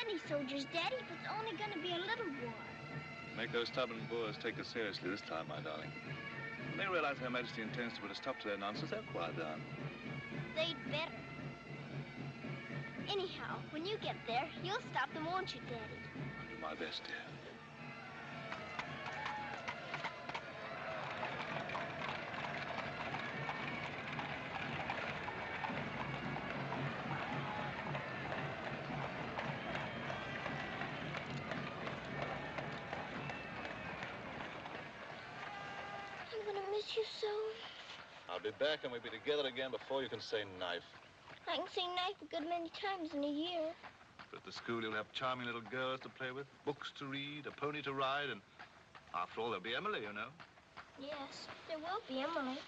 many soldiers, Daddy, if it's only going to be a little war. Make those stubborn Boers take us seriously this time, my darling. When they realize Her Majesty intends to put a stop to their nonsense, they'll quiet down. They'd better. Anyhow, when you get there, you'll stop them, won't you, Daddy? I'll do my best, dear. I'm going to miss you so. I'll be back and we'll be together again before you can say knife. I can say knife a good many times in a year. But at the school, you'll have charming little girls to play with, books to read, a pony to ride, and after all, there'll be Emily, you know. Yes, there will be Emily.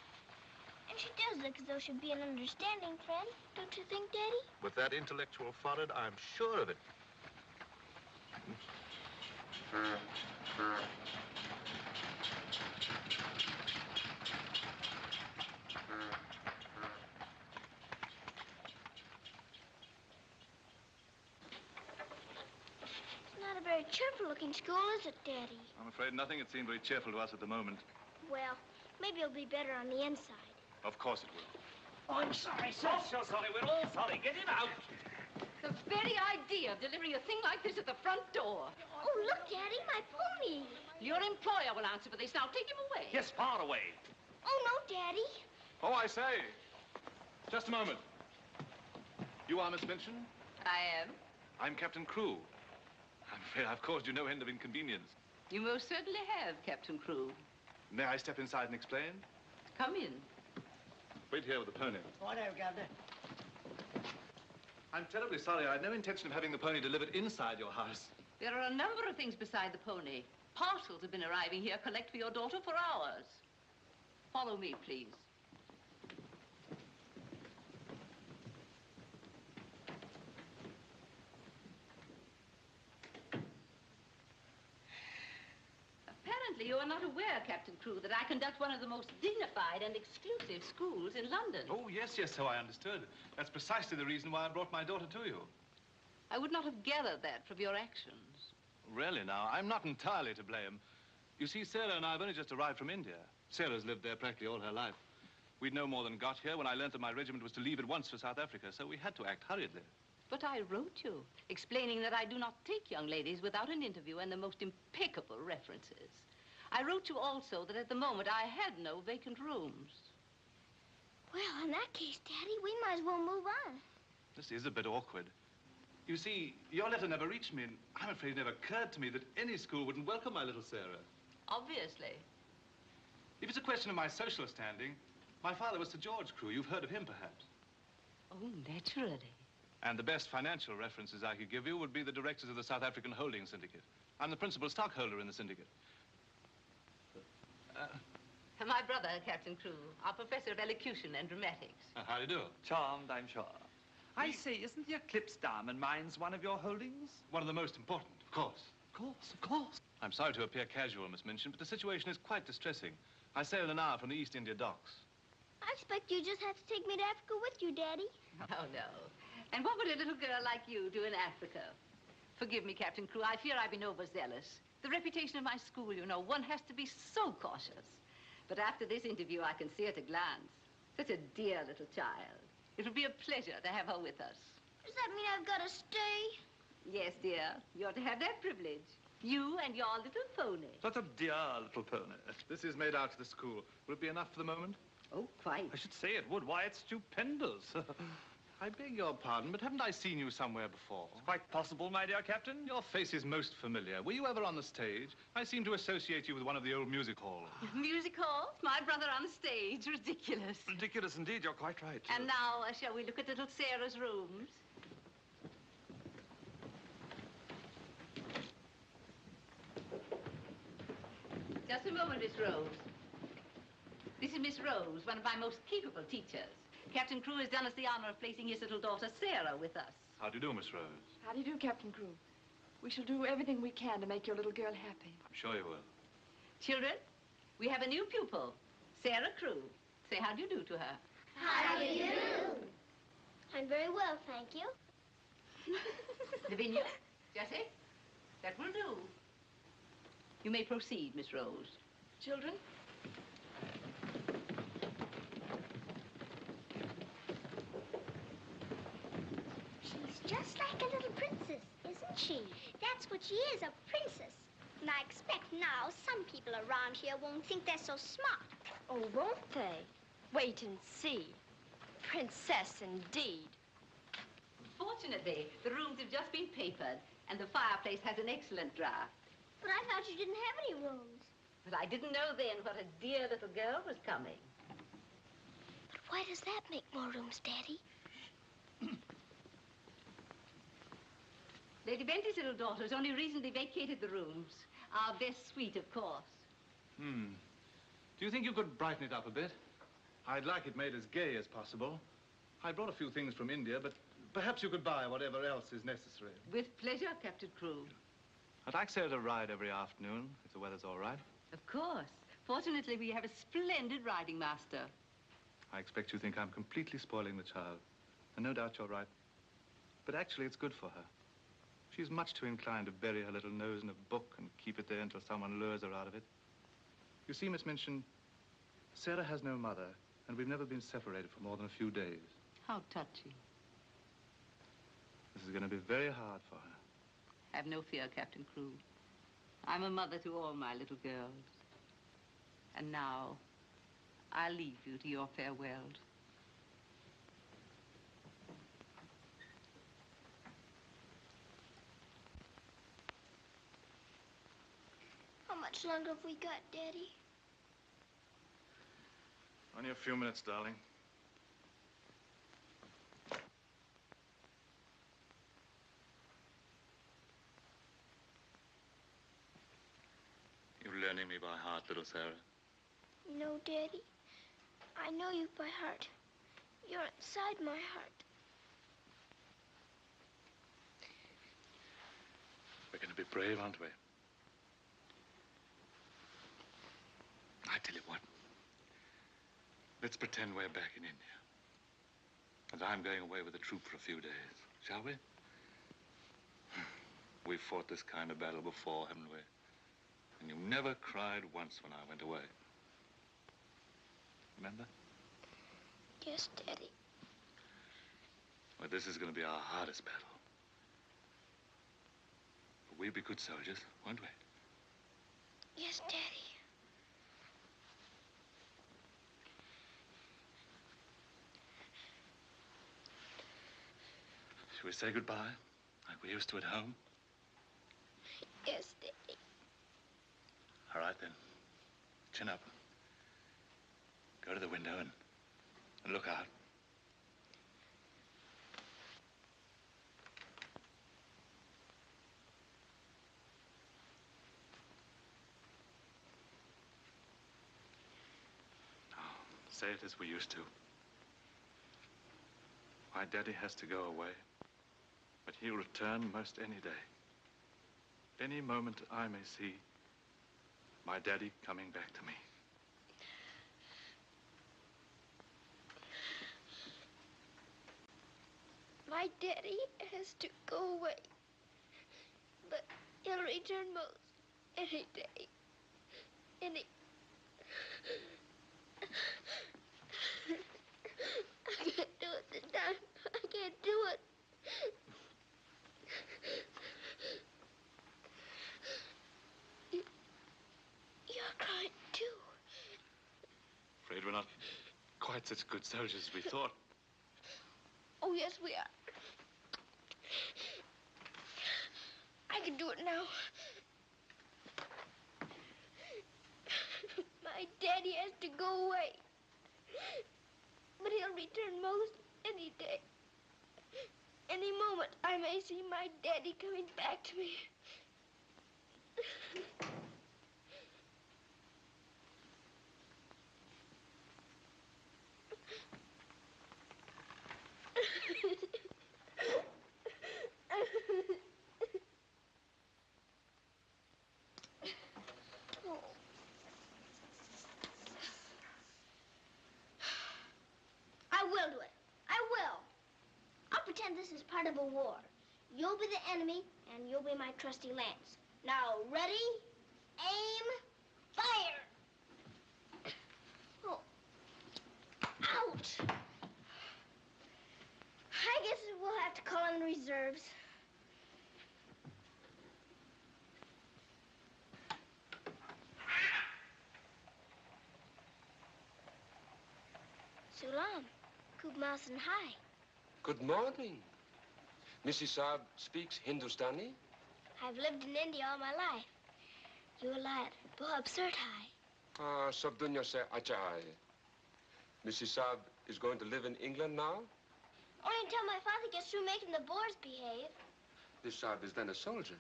And she does look as though she'd be an understanding friend, don't you think, Daddy? With that intellectual forehead, I'm sure of it. Not a very cheerful-looking school, is it, Daddy? I'm afraid nothing had seemed very cheerful to us at the moment. Well, maybe it'll be better on the inside. Of course it will. Oh, I'm sorry, sir. So sorry. We're all sorry. Get him out. The very idea of delivering a thing like this at the front door. Oh, look, Daddy, my pony. Your employer will answer for this. Now take him away. Yes, far away. Oh, no, Daddy. Oh, I say. Just a moment. You are Miss Minchin? I am. I'm Captain Crewe. I'm afraid I've caused you no end of inconvenience. You most certainly have, Captain Crewe. May I step inside and explain? Come in. Wait here with the pony. Whatever, Governor. I'm terribly sorry. I had no intention of having the pony delivered inside your house. There are a number of things beside the pony. Parcels have been arriving here, collect for your daughter for hours. Follow me, please. Apparently, you are not aware, Captain Crewe, that I conduct one of the most dignified and exclusive schools in London. Oh, yes, so I understood. That's precisely the reason why I brought my daughter to you. I would not have gathered that from your actions. Really, now, I'm not entirely to blame. You see, Sarah and I have only just arrived from India. Sarah's lived there practically all her life. We'd no more than got here when I learned that my regiment was to leave at once for South Africa, so we had to act hurriedly. But I wrote you, explaining that I do not take young ladies without an interview and the most impeccable references. I wrote you also that at the moment I had no vacant rooms. Well, in that case, Daddy, we might as well move on. This is a bit awkward. You see, your letter never reached me, and I'm afraid it never occurred to me that any school wouldn't welcome my little Sarah. Obviously. If it's a question of my social standing, my father was Sir George Crewe. You've heard of him, perhaps. Oh, naturally. And the best financial references I could give you would be the directors of the South African Holding Syndicate. I'm the principal stockholder in the syndicate. My brother, Captain Crewe, our professor of elocution and dramatics. How do you do? Charmed, I'm sure. I say, isn't the Eclipse Diamond Mines one of your holdings? One of the most important, of course. Of course, of course. I'm sorry to appear casual, Miss Minchin, but the situation is quite distressing. I sail in an hour from the East India docks. I expect you just have to take me to Africa with you, Daddy. Oh, no. And what would a little girl like you do in Africa? Forgive me, Captain Crewe. I fear I've been overzealous. The reputation of my school, you know, one has to be so cautious. But after this interview, I can see at a glance. Such a dear little child. It would be a pleasure to have her with us. Does that mean I've got to stay? Yes, dear. You're to have that privilege. You and your little pony. Such a dear little pony. This is made out to the school. Will it be enough for the moment? Oh, quite. I should say it would. Why, it's stupendous. I beg your pardon, but haven't I seen you somewhere before? It's quite possible, my dear Captain. Your face is most familiar. Were you ever on the stage? I seem to associate you with one of the old music halls. Music halls? My brother on the stage. Ridiculous. Ridiculous indeed. You're quite right. And now, shall we look at little Sarah's rooms? Just a moment, Miss Rose. This is Miss Rose, one of my most capable teachers. Captain Crewe has done us the honor of placing his little daughter, Sarah, with us. How do you do, Miss Rose? How do you do, Captain Crewe? We shall do everything we can to make your little girl happy. I'm sure you will. Children, we have a new pupil, Sarah Crewe. Say how do you do to her. How do you do? I'm very well, thank you. Lavinia, Jessie, that will do. You may proceed, Miss Rose. Children? She's just like a little princess, isn't she? That's what she is, a princess. And I expect now some people around here won't think they're so smart. Oh, won't they? Wait and see. Princess, indeed. Fortunately, the rooms have just been papered, and the fireplace has an excellent draft. But I thought you didn't have any rooms. But I didn't know then what a dear little girl was coming. But why does that make more rooms, Daddy? Lady Bentley's little daughter has only recently vacated the rooms. Our best suite, of course. Do you think you could brighten it up a bit? I'd like it made as gay as possible. I brought a few things from India, but perhaps you could buy whatever else is necessary. With pleasure, Captain Crewe. I'd like Sarah to ride every afternoon, if the weather's all right. Of course. Fortunately, we have a splendid riding master. I expect you think I'm completely spoiling the child. And no doubt you're right. But actually, it's good for her. She's much too inclined to bury her little nose in a book and keep it there until someone lures her out of it. You see, Miss Minchin, Sarah has no mother, and we've never been separated for more than a few days. How touching. This is going to be very hard for her. Have no fear, Captain Crewe. I'm a mother to all my little girls. And now, I'll leave you to your farewells. How much longer have we got, Daddy? Only a few minutes, darling. You're learning me by heart, little Sarah. No, Daddy. I know you by heart. You're inside my heart. We're going to be brave, aren't we? I tell you what. Let's pretend we're back in India. And I'm going away with the troop for a few days, shall we? We've fought this kind of battle before, haven't we? And you never cried once when I went away. Remember? Yes, Daddy. Well, this is going to be our hardest battle. But we'll be good soldiers, won't we? Yes, Daddy. Shall we say goodbye, like we used to at home? Yes, Daddy. All right, then. Chin up. Go to the window and look out. Now, say it as we used to. My daddy has to go away, but he'll return most any day. Any moment I may see my daddy coming back to me. My daddy has to go away, but he'll return most any day. Any... I can't do it this time. I can't do it. You're crying too. Afraid we're not quite such good soldiers as we thought. Oh, yes, we are. I can do it now. My daddy has to go away. But he'll return most any day. Any moment, I may see my daddy coming back to me. I will do it. I will. I'll pretend this is part of a war. You'll be the enemy, and you'll be my trusty lance. Now, ready, aim, fire! Oh. Ouch! I guess we'll have to call in reserves. Sulam, Kub Masan Hai. Good morning. Mrs. Saab speaks Hindustani? I've lived in India all my life. You lad, bahut absurd hai. Ah, sab dunya se acha hai. Mrs. Saab is going to live in England now? Only until my father gets through making the Boers behave. This Saab is then a soldier.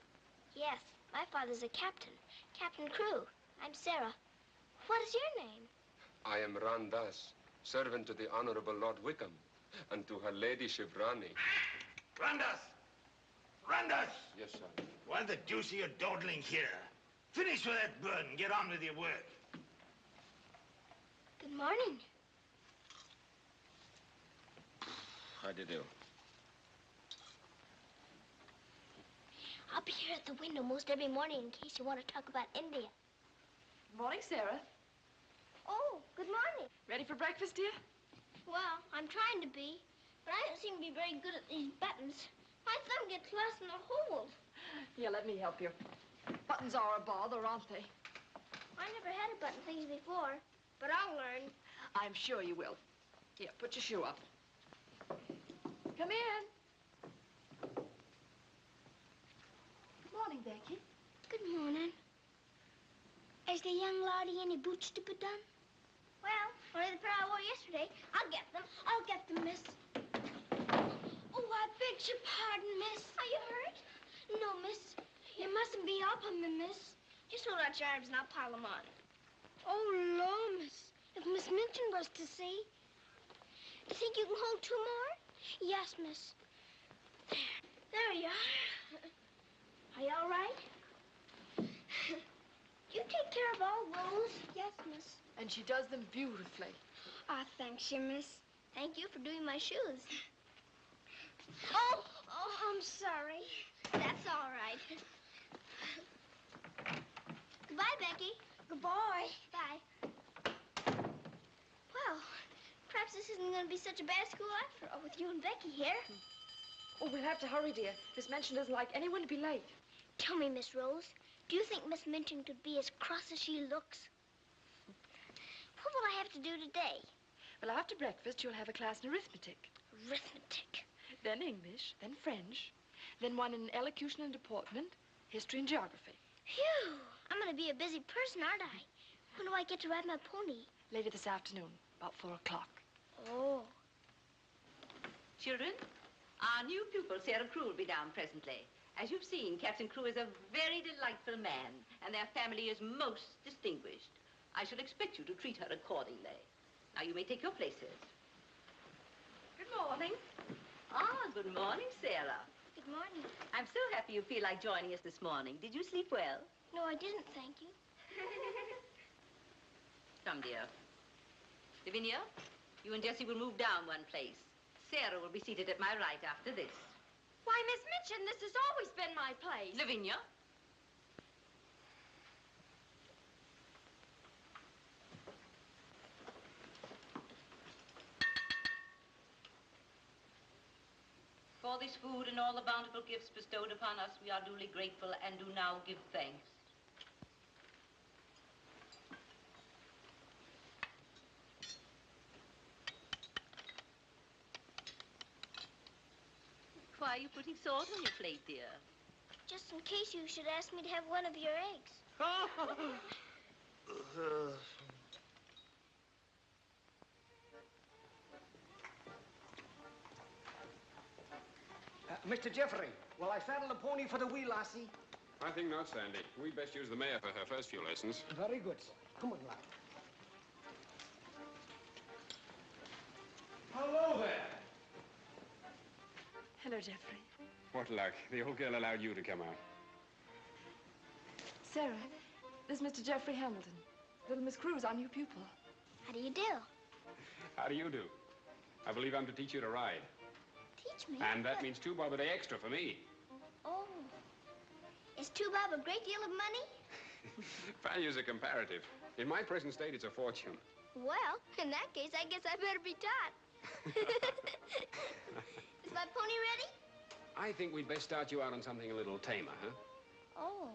Yes, my father's a captain. Captain Crew. I'm Sarah. What is your name? I am Randas, servant to the Honorable Lord Wickham, and to her ladyship Rani. Randas! Randas! Yes, sir. What the deuce are you dawdling here? Finish with that bird and get on with your work. Good morning. How do you do? I'll be here at the window most every morning in case you want to talk about India. Good morning, Sarah. Oh, good morning. Ready for breakfast, dear? Well, I'm trying to be, but I don't seem to be very good at these buttons. My thumb gets lost in the hold. Here, let me help you. Buttons are a bother, aren't they? I never had to button things before, but I'll learn. I'm sure you will. Here, put your shoe up. Come in. Good morning, Becky. Good morning. Is the young laddie any boots to put on? Well, only the pair I wore yesterday. I'll get them. I'll get them, miss. Oh, I beg your pardon, miss. Are you hurt? No, miss. You mustn't be up on me, miss. Just hold out your arms and I'll pile them on. Oh, Lord, miss. If Miss Minton was to see. You think you can hold two more? Yes, miss. There you are. Are you all right? You take care of all those? Yes, miss. And she does them beautifully. Ah, thanks, you, miss. Thank you for doing my shoes. Oh, I'm sorry. That's all right. Goodbye, Becky. Goodbye. Bye. Well, perhaps this isn't going to be such a bad school after all with you and Becky here. Oh, we'll have to hurry, dear. Miss Minchin doesn't like anyone to be late. Tell me, Miss Rose, do you think Miss Minchin could be as cross as she looks? What will I have to do today? Well, after breakfast, you'll have a class in arithmetic. Arithmetic. Then English, then French, then one in elocution and deportment, history and geography. Phew! I'm going to be a busy person, aren't I? When do I get to ride my pony? Later this afternoon, about 4 o'clock. Oh. Children, our new pupil, Sarah Crew, will be down presently. As you've seen, Captain Crew is a very delightful man, and their family is most distinguished. I shall expect you to treat her accordingly. Now, you may take your places. Good morning. Ah, good morning, Sarah. Good morning. I'm so happy you feel like joining us this morning. Did you sleep well? No, I didn't, thank you. Come, dear. Lavinia, you and Jessie will move down one place. Sarah will be seated at my right after this. Why, Miss Minchin, this has always been my place. Lavinia. For this food and all the bountiful gifts bestowed upon us, we are duly grateful and do now give thanks. Why are you putting salt on your plate, dear? Just in case you should ask me to have one of your eggs. Mr. Jeffrey, will I saddle the pony for the wee lassie? I think not, Sandy. We'd best use the mare for her first few lessons. Very good, sir. Come on, lad. Hello there. Hello, Jeffrey. What luck. The old girl allowed you to come out. Sarah, this is Mr. Jeffrey Hamilton. Little Miss Crew is our new pupil. How do you do? How do you do? I believe I'm to teach you to ride. Teach me. And that means 2 bob a day extra for me. Oh. Is 2 bob a great deal of money? Values are comparative. In my present state, it's a fortune. Well, in that case, I guess I better be taught. Is my pony ready? I think we'd best start you out on something a little tamer, huh? Oh,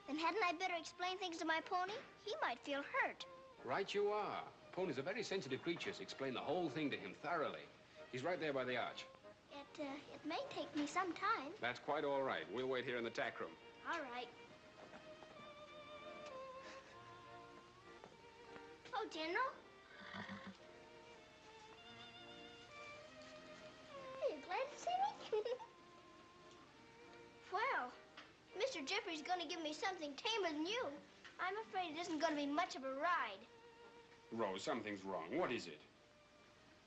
then hadn't I better explain things to my pony? He might feel hurt. Right you are. Ponies are very sensitive creatures. Explain the whole thing to him thoroughly. He's right there by the arch. It may take me some time. That's quite all right. We'll wait here in the tack room. All right. Oh, General. Are you glad to see me? Well, Mr. Jeffrey's going to give me something tamer than you. I'm afraid it isn't going to be much of a ride. Rose, something's wrong. What is it?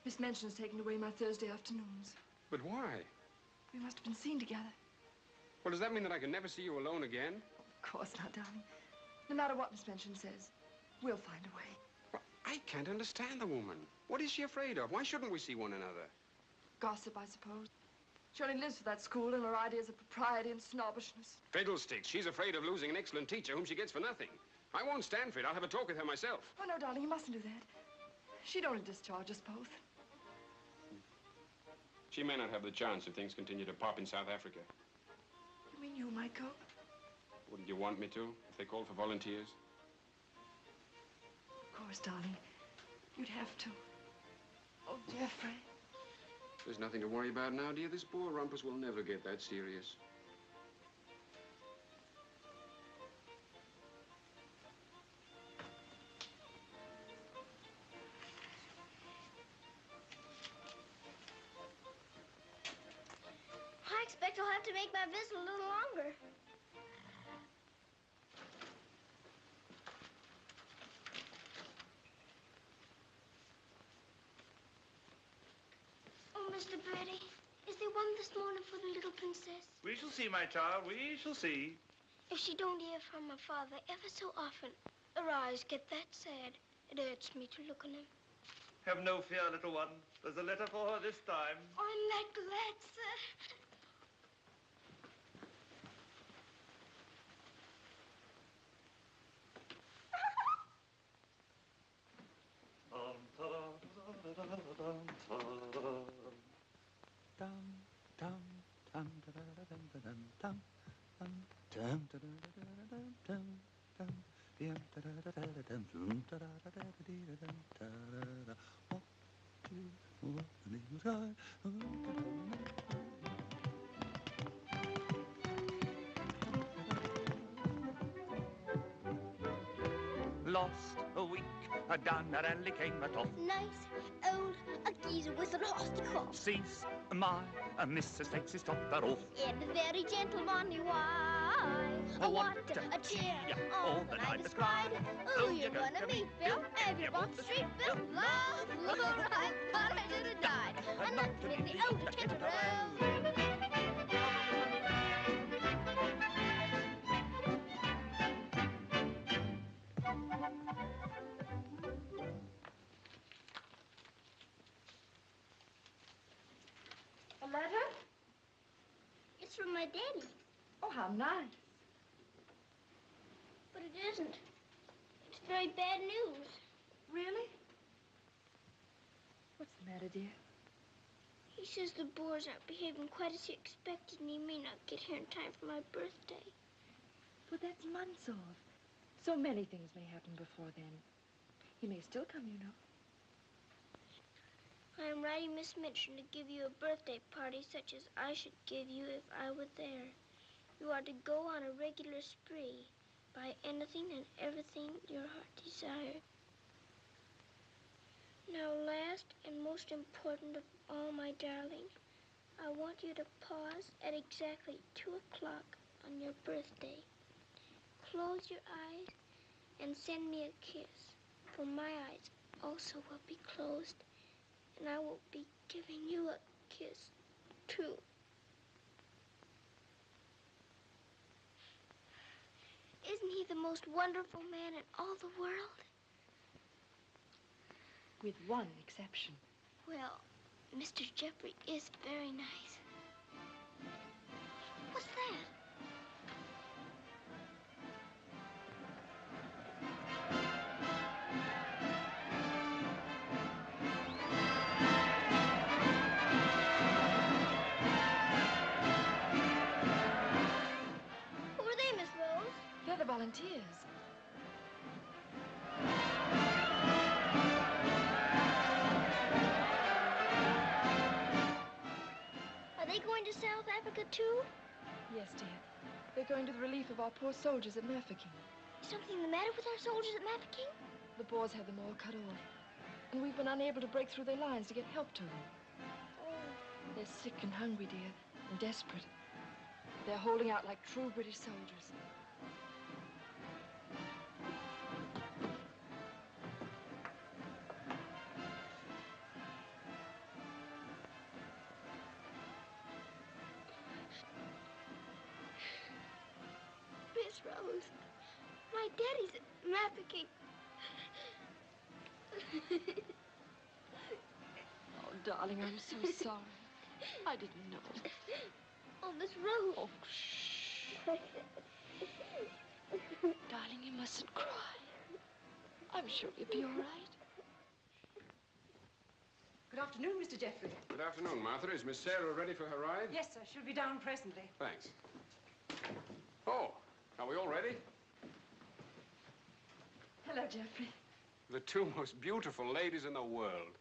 Miss Minchin has taken away my Thursday afternoons. But why? We must have been seen together. Well, does that mean that I can never see you alone again? Of course not, darling. No matter what Miss Minchin says, we'll find a way. Well, I can't understand the woman. What is she afraid of? Why shouldn't we see one another? Gossip, I suppose. She only lives for that school and her ideas of propriety and snobbishness. Fiddlesticks. She's afraid of losing an excellent teacher whom she gets for nothing. I won't stand for it. I'll have a talk with her myself. Oh, no, darling, you mustn't do that. She'd only discharge us both. She may not have the chance if things continue to pop in South Africa. You mean you might go? Wouldn't you want me to, if they called for volunteers? Of course, darling. You'd have to. Oh, Jeffrey. There's nothing to worry about now, dear. This poor rumpus will never get that serious. I expect I'll have to make my visit a little longer. Oh, Mr. Birdie, is there one this morning for the little princess? We shall see, my child. We shall see. If she don't hear from her father ever so often, her eyes get that sad. It hurts me to look on them. Have no fear, little one. There's a letter for her this time. I'm that glad, sir. Lost a week, down that alley came a toff. Nice, old, a geezer with a lost cough. Sees my missus takes his topper off. In a very gentle bonny way. What a cheer, all the night is cried. Who you gonna meet, Bill? Have you walked the street, Bill? Love, I thought I should have died. I'm not in the old Kent Road. A letter? It's from my daddy, Oh, how nice. but it isn't. It's very bad news. Really? What's the matter, dear? He says the Boers aren't behaving quite as he expected, and he may not get here in time for my birthday. But that's months off. So many things may happen before then. He may still come, you know. I am writing Miss Minchin to give you a birthday party such as I should give you if I were there. You are to go on a regular spree, buy anything and everything your heart desires. Now, last and most important of all, my darling, I want you to pause at exactly 2 o'clock on your birthday. Close your eyes and send me a kiss, for my eyes also will be closed, and I will be giving you a kiss, too. Isn't he the most wonderful man in all the world? With one exception. Well, Mr. Jeffrey is very nice. What's that? They're the volunteers. Are they going to South Africa, too? Yes, dear. They're going to the relief of our poor soldiers at Mafeking. Is something the matter with our soldiers at Mafeking? The Boers had them all cut off. And we've been unable to break through their lines to get help to them. They're sick and hungry, dear, and desperate. They're holding out like true British soldiers. Miss Rose, my daddy's at Mafeking. Oh, darling, I'm so sorry. I didn't know. Oh, Miss Rose. Oh, shh. Darling, you mustn't cry. I'm sure you'll be all right. Good afternoon, Mr. Jeffrey. Good afternoon, Martha. Is Miss Sarah ready for her ride? Yes, sir. She'll be down presently. Thanks. Oh, are we all ready? Hello, Jeffrey. The two most beautiful ladies in the world.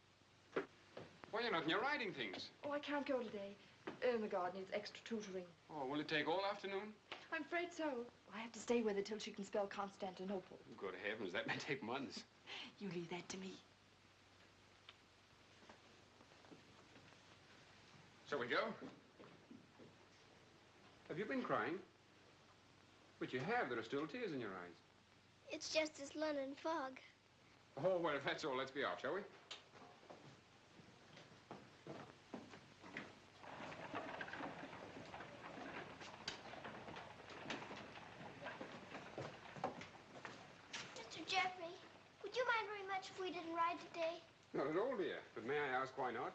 Why, you're not in your riding things. Oh, I can't go today. Ermengarde needs extra tutoring. Oh, will it take all afternoon? I'm afraid so. I have to stay with her till she can spell Constantinople. Good heavens, that may take months. You leave that to me. Shall we go? Have you been crying? But you have. There are still tears in your eyes. It's just this London fog. Oh, well, if that's all, let's be off, shall we? Mr. Jeffrey, would you mind very much if we didn't ride today? Not at all, dear. But may I ask why not?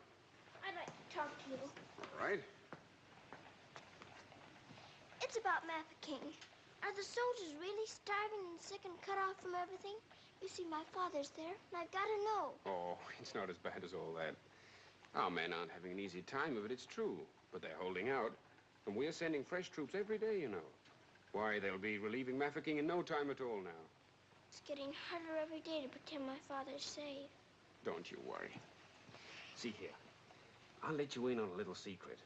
I'd like to talk to you. All right. It's about Mafeking. Are the soldiers really starving and sick and cut off from everything? You see, my father's there, and I've got to know. Oh, it's not as bad as all that. Our men aren't having an easy time of it, it's true. But they're holding out. And we're sending fresh troops every day, you know. Why, they'll be relieving Mafeking in no time at all now. It's getting harder every day to pretend my father's safe. Don't you worry. See here. I'll let you in on a little secret.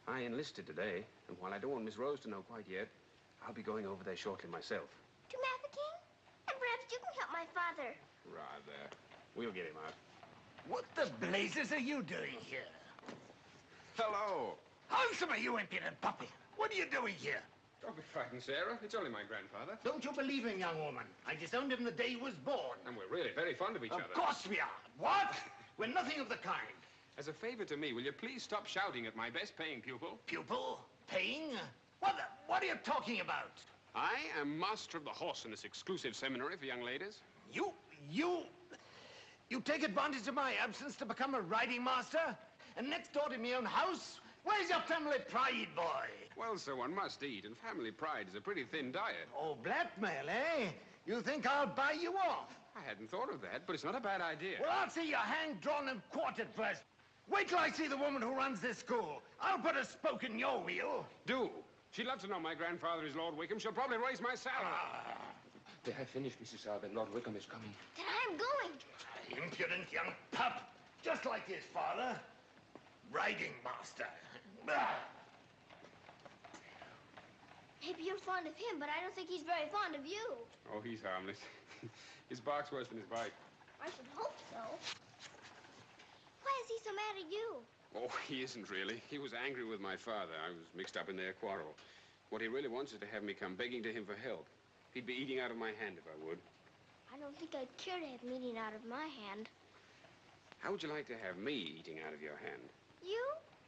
I enlisted today, and while I don't want Miss Rose to know quite yet, I'll be going over there shortly myself. To Mafeking? And perhaps you can help my father. Rather. We'll get him out. What the blazes are you doing here? Hello. Answer me, you impudent puppy. What are you doing here? Don't be frightened, Sarah. It's only my grandfather. Don't you believe him, young woman? I disowned him the day he was born. And we're really very fond of each other. Of course we are. What? We're nothing of the kind. As a favor to me, will you please stop shouting at my best-paying pupil? Pupil? Paying? What are you talking about? I am master of the horse in this exclusive seminary for young ladies. You take advantage of my absence to become a riding master? And next door to my own house? Where's your family pride, boy? Well, sir, one must eat, and family pride is a pretty thin diet. Oh, blackmail, eh? You think I'll buy you off? I hadn't thought of that, but it's not a bad idea. Well, I'll see you hanged, drawn, and quartered first. Wait till I see the woman who runs this school. I'll put a spoke in your wheel. Do. She'd love to know my grandfather is Lord Wickham. She'll probably raise my salary. They have finished, Mrs. Albert. Lord Wickham is coming. Then I'm going. Impudent young pup. Just like his father. Riding master. Maybe you're fond of him, but I don't think he's very fond of you. Oh, he's harmless. His bark's worse than his bite. I should hope so. Why is he so mad at you? Oh, he isn't really. He was angry with my father. I was mixed up in their quarrel. What he really wants is to have me come begging to him for help. He'd be eating out of my hand if I would. I don't think I'd care to have him eating out of my hand. How would you like to have me eating out of your hand? You?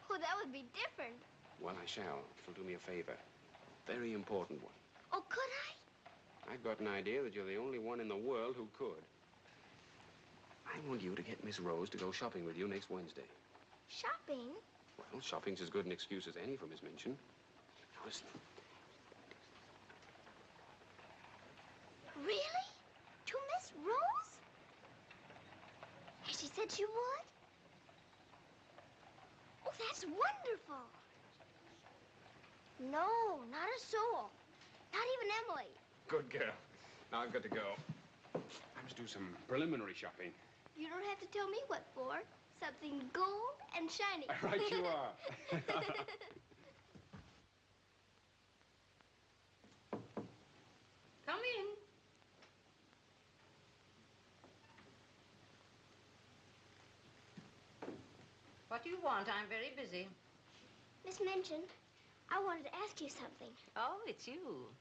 Oh, that would be different. Well, I shall. It'll do me a favor. Very important one. Oh, could I? I've got an idea that you're the only one in the world who could. I want you to get Miss Rose to go shopping with you next Wednesday. Shopping? Well, shopping's as good an excuse as any for Miss Minchin. Now, listen. Really? To Miss Rose? Has she said she would? Oh, that's wonderful. No, not a soul. Not even Emily. Good girl. Now I've got to go. I must do some preliminary shopping. You don't have to tell me what for. Something gold and shiny. Right you are. Come in. What do you want? I'm very busy. Miss Minchin, I wanted to ask you something. Oh, it's you.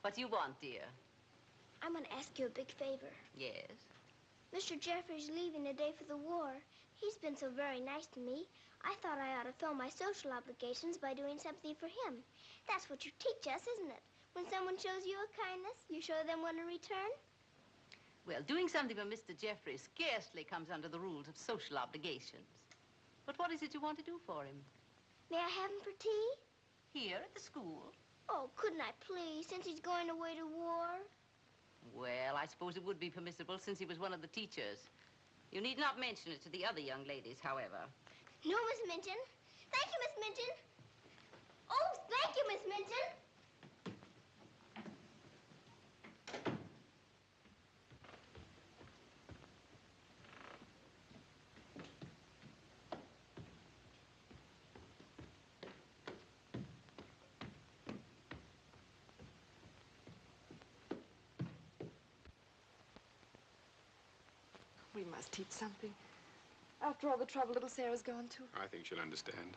What do you want, dear? I'm going to ask you a big favor. Yes? Mr. Jeffrey's leaving the day for the war. He's been so very nice to me. I thought I ought to fill my social obligations by doing something for him. That's what you teach us, isn't it? When someone shows you a kindness, you show them one in return? Well, doing something for Mr. Jeffrey scarcely comes under the rules of social obligations. But what is it you want to do for him? May I have him for tea? Here at the school? Oh, couldn't I please, since he's going away to war? Well, I suppose it would be permissible since he was one of the teachers. You need not mention it to the other young ladies, however. No, Miss Minchin. Thank you, Miss Minchin. Oh, thank you, Miss Minchin. We must teach something. After all the trouble little Sarah's gone to. I think she'll understand.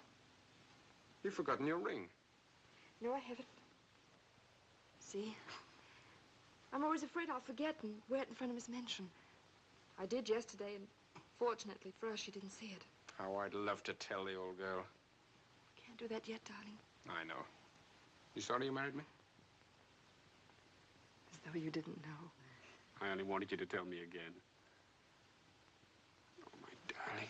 You've forgotten your ring. No, I haven't. See? I'm always afraid I'll forget and wear it in front of Miss Minchin. I did yesterday, and fortunately for us, she didn't see it. How I'd love to tell the old girl. Can't do that yet, darling. I know. You sorry you married me? As though you didn't know. I only wanted you to tell me again. Oh, my darling.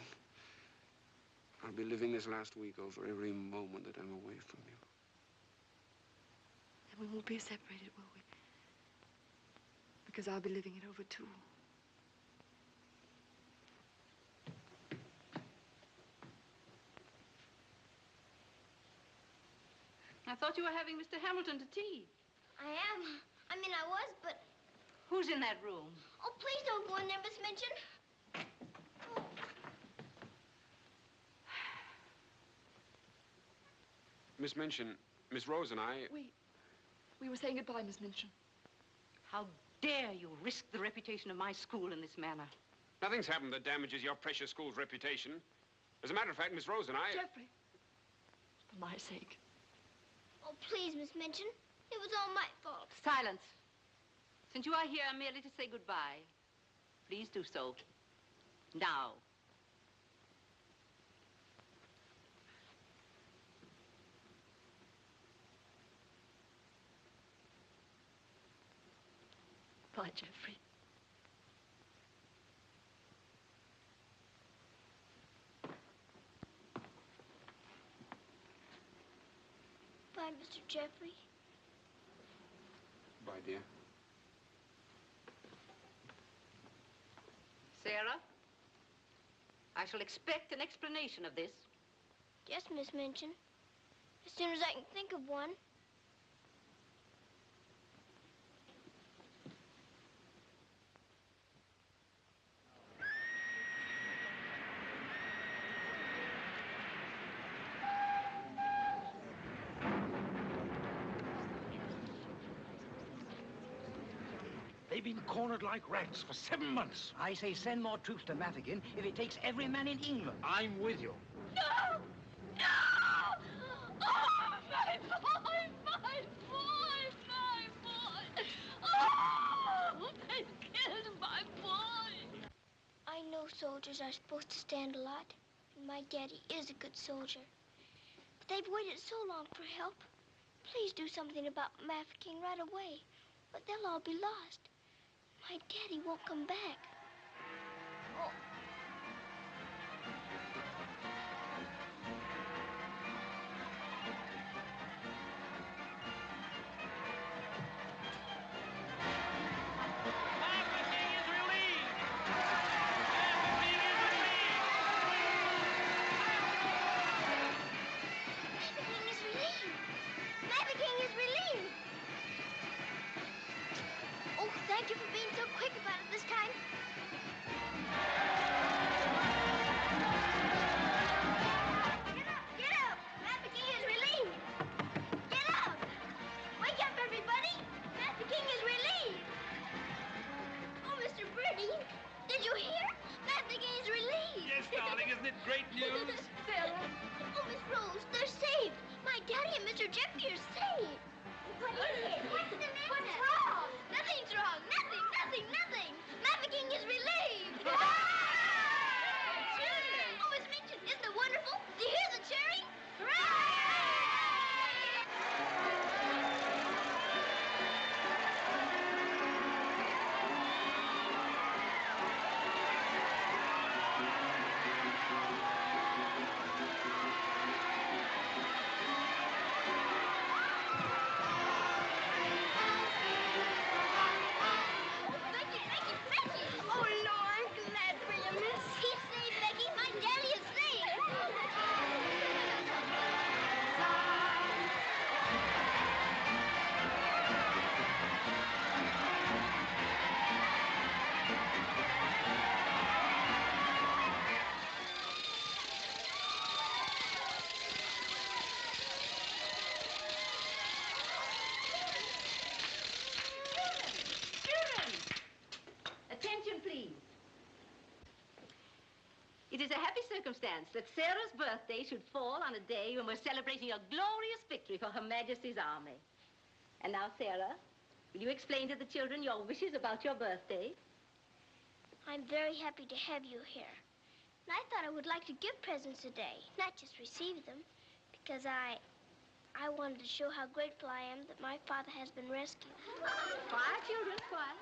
I'll be living this last week over every moment that I'm away from you. And we won't be separated, will we? Because I'll be living it over, too. I thought you were having Mr. Hamilton to tea. I am. I mean, I was, but... Who's in that room? Oh, please don't go in there, Miss Minchin. Oh. Miss Minchin, Miss Rose and I... We were saying goodbye, Miss Minchin. How dare you risk the reputation of my school in this manner? Nothing's happened that damages your precious school's reputation. As a matter of fact, Miss Rose and I... Jeffrey, for my sake. Oh, please, Miss Minchin. It was all my fault. Silence. Since you are here merely to say goodbye, please do so. Now. Bye, Jeffrey. Bye, Mr. Jeffrey. Bye, dear. Sarah, I shall expect an explanation of this. Yes, Miss Minchin. As soon as I can think of one. They've been cornered like rats for 7 months. I say send more troops to Mafeking if it takes every man in England. I'm with you. No! No! Oh, my boy! My boy! My boy! Oh! They've killed my boy! I know soldiers are supposed to stand a lot, and my daddy is a good soldier. But they've waited so long for help. Please do something about Mafeking right away, but they'll all be lost. My daddy won't come back. Oh. Mafeking is relieved! thank you for being so quick about it this time. Get up! Master King is relieved. Get up! Wake up, everybody! Master King is relieved. Oh, Mr. Birdie, did you hear? Master King is relieved. Yes, darling, isn't it great news? Sarah. Oh, Miss Rose, they're saved. My daddy and Mr. Jeffrey are saved. What is it? What's the matter? What's wrong? Nothing's wrong. Nothing. Master King is relieved. Oh, Miss Minchin, isn't it wonderful? Do you hear the cheering? Hooray! Oh, Lord, I'm glad for you, miss. He's saved, Becky. My daddy is saved. Children! Attention, please. It is a happy circumstance that Sarah's birthday should fall on a day when we're celebrating a glorious victory for Her Majesty's army. And now, Sarah, will you explain to the children your wishes about your birthday? I'm very happy to have you here. And I thought I would like to give presents today, not just receive them, because I wanted to show how grateful I am that my father has been rescued. Quiet, children, quiet.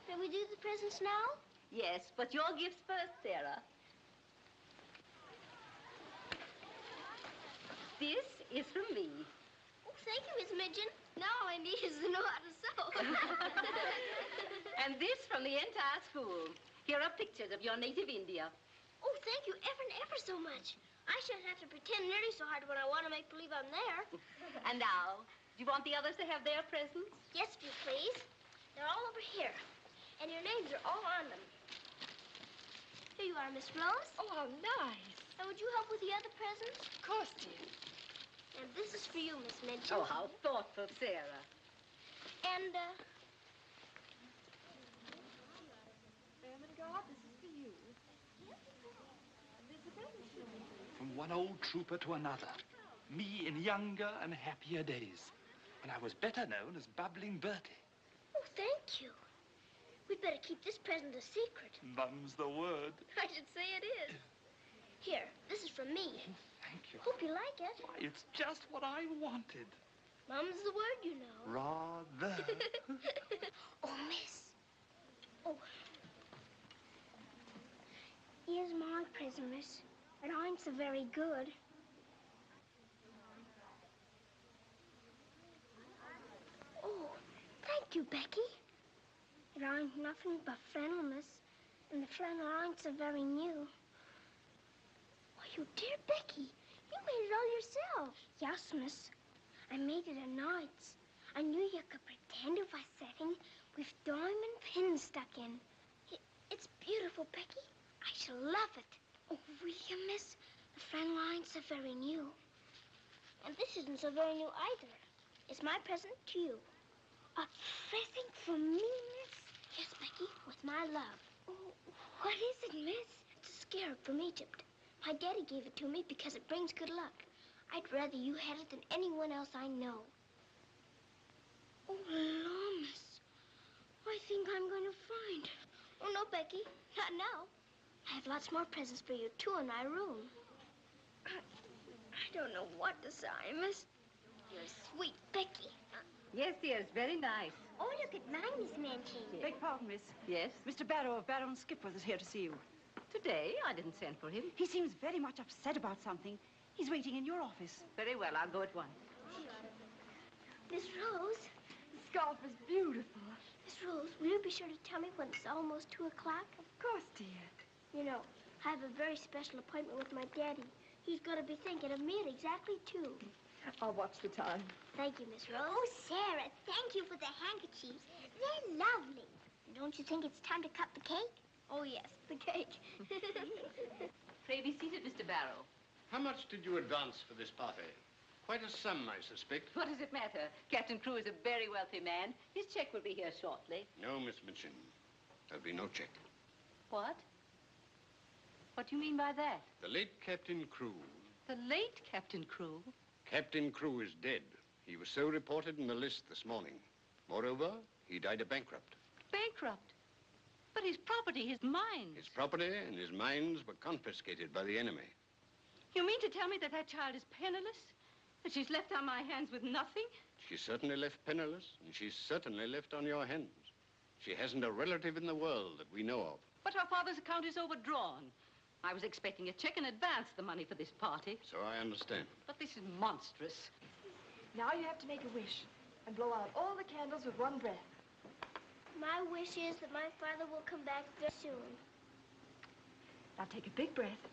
Can we do the presents now? Yes, but your gifts first, Sarah. This is from me. Oh, thank you, Miss Midgeon. Now all I need is to know how to sew. And this from the entire school. Here are pictures of your native India. Oh, thank you ever and ever so much. I shan't have to pretend nearly so hard when I want to make believe I'm there. And now, do you want the others to have their presents? Yes, if you please. They're all over here. And your names are all on them. Here you are, Miss Rose. Oh, how nice. And would you help with the other presents? Of course, dear. And this is for you, Miss Midgeon. Oh, how thoughtful, Sarah. And, Ermengarde, this is for you. From one old trooper to another. Me in younger and happier days. When I was better known as Bubbling Bertie. oh, thank you. We'd better keep this present a secret. Mum's the word. I should say it is. Here, this is from me. Thank you. Hope you like it. Why, it's just what I wanted. Mum's the word, you know. Rather. Oh, miss. Oh. Here's my present, miss. And I'm so very good. Oh, thank you, Becky. It ain't nothing but flannel, miss. And the flannel ain't so very new. Why, you dear Becky, you made it all yourself. Yes, miss. I made it at nights. I knew you could pretend it was setting with diamond pins stuck in. It's beautiful, Becky. I shall love it. Oh, will you, miss? The flannel ain't so very new. And this isn't so very new either. It's my present to you. A present from me, miss? Yes, Becky, with my love. Oh, what is it, miss? It's a scarab from Egypt. My daddy gave it to me because it brings good luck. I'd rather you had it than anyone else I know. Oh, Lord, miss. I think I'm going to find it. Oh, no, Becky, not now. I have lots more presents for you, too, in my room. I don't know what to say, miss. You're sweet, Becky. Yes, dear, it's very nice. Oh, look at mine, Miss Manchin. Beg pardon, miss. Yes? Mr. Barrow of Baron Skipworth is here to see you. Today, I didn't send for him. He seems very much upset about something. He's waiting in your office. Very well, I'll go at once. Miss Rose. The scarf is beautiful. Miss Rose, will you be sure to tell me when it's almost 2 o'clock? Of course, dear. You know, I have a very special appointment with my daddy. He's going to be thinking of me at exactly 2. I'll watch the time. Thank you, Miss Rose. Oh, Sarah, thank you for the handkerchiefs. They're lovely. Don't you think it's time to cut the cake? Oh, yes, the cake. Pray be seated, Mr. Barrow. How much did you advance for this party? Quite a sum, I suspect. What does it matter? Captain Crewe is a very wealthy man. His check will be here shortly. No, Miss Minchin. There'll be no check. What? What do you mean by that? The late Captain Crewe. The late Captain Crewe? Captain Crewe is dead. He was so reported in the list this morning. Moreover, he died a bankrupt. Bankrupt? But his property, his mines. His property and his mines were confiscated by the enemy. You mean to tell me that that child is penniless? That she's left on my hands with nothing? She's certainly left penniless, and she's certainly left on your hands. She hasn't a relative in the world that we know of. But her father's account is overdrawn. I was expecting a check in advance, the money for this party. So I understand. But this is monstrous. Now you have to make a wish and blow out all the candles with one breath. My wish is that my father will come back very soon. Now take a big breath.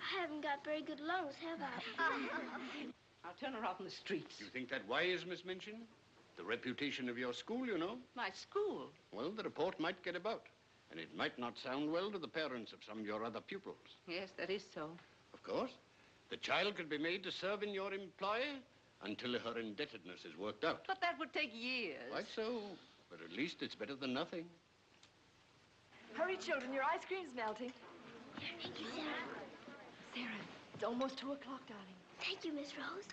I haven't got very good lungs, have I? I'll turn her out in the streets. You think that wise, Miss Minchin? The reputation of your school, you know. My school? Well, the report might get about. And it might not sound well to the parents of some of your other pupils. Yes, that is so. Of course. The child could be made to serve in your employ until her indebtedness is worked out. But that would take years. Quite so. But at least it's better than nothing. Hurry, children. Your ice cream's melting. Thank you, Sarah. Sarah, it's almost 2 o'clock, darling. Thank you, Miss Rose.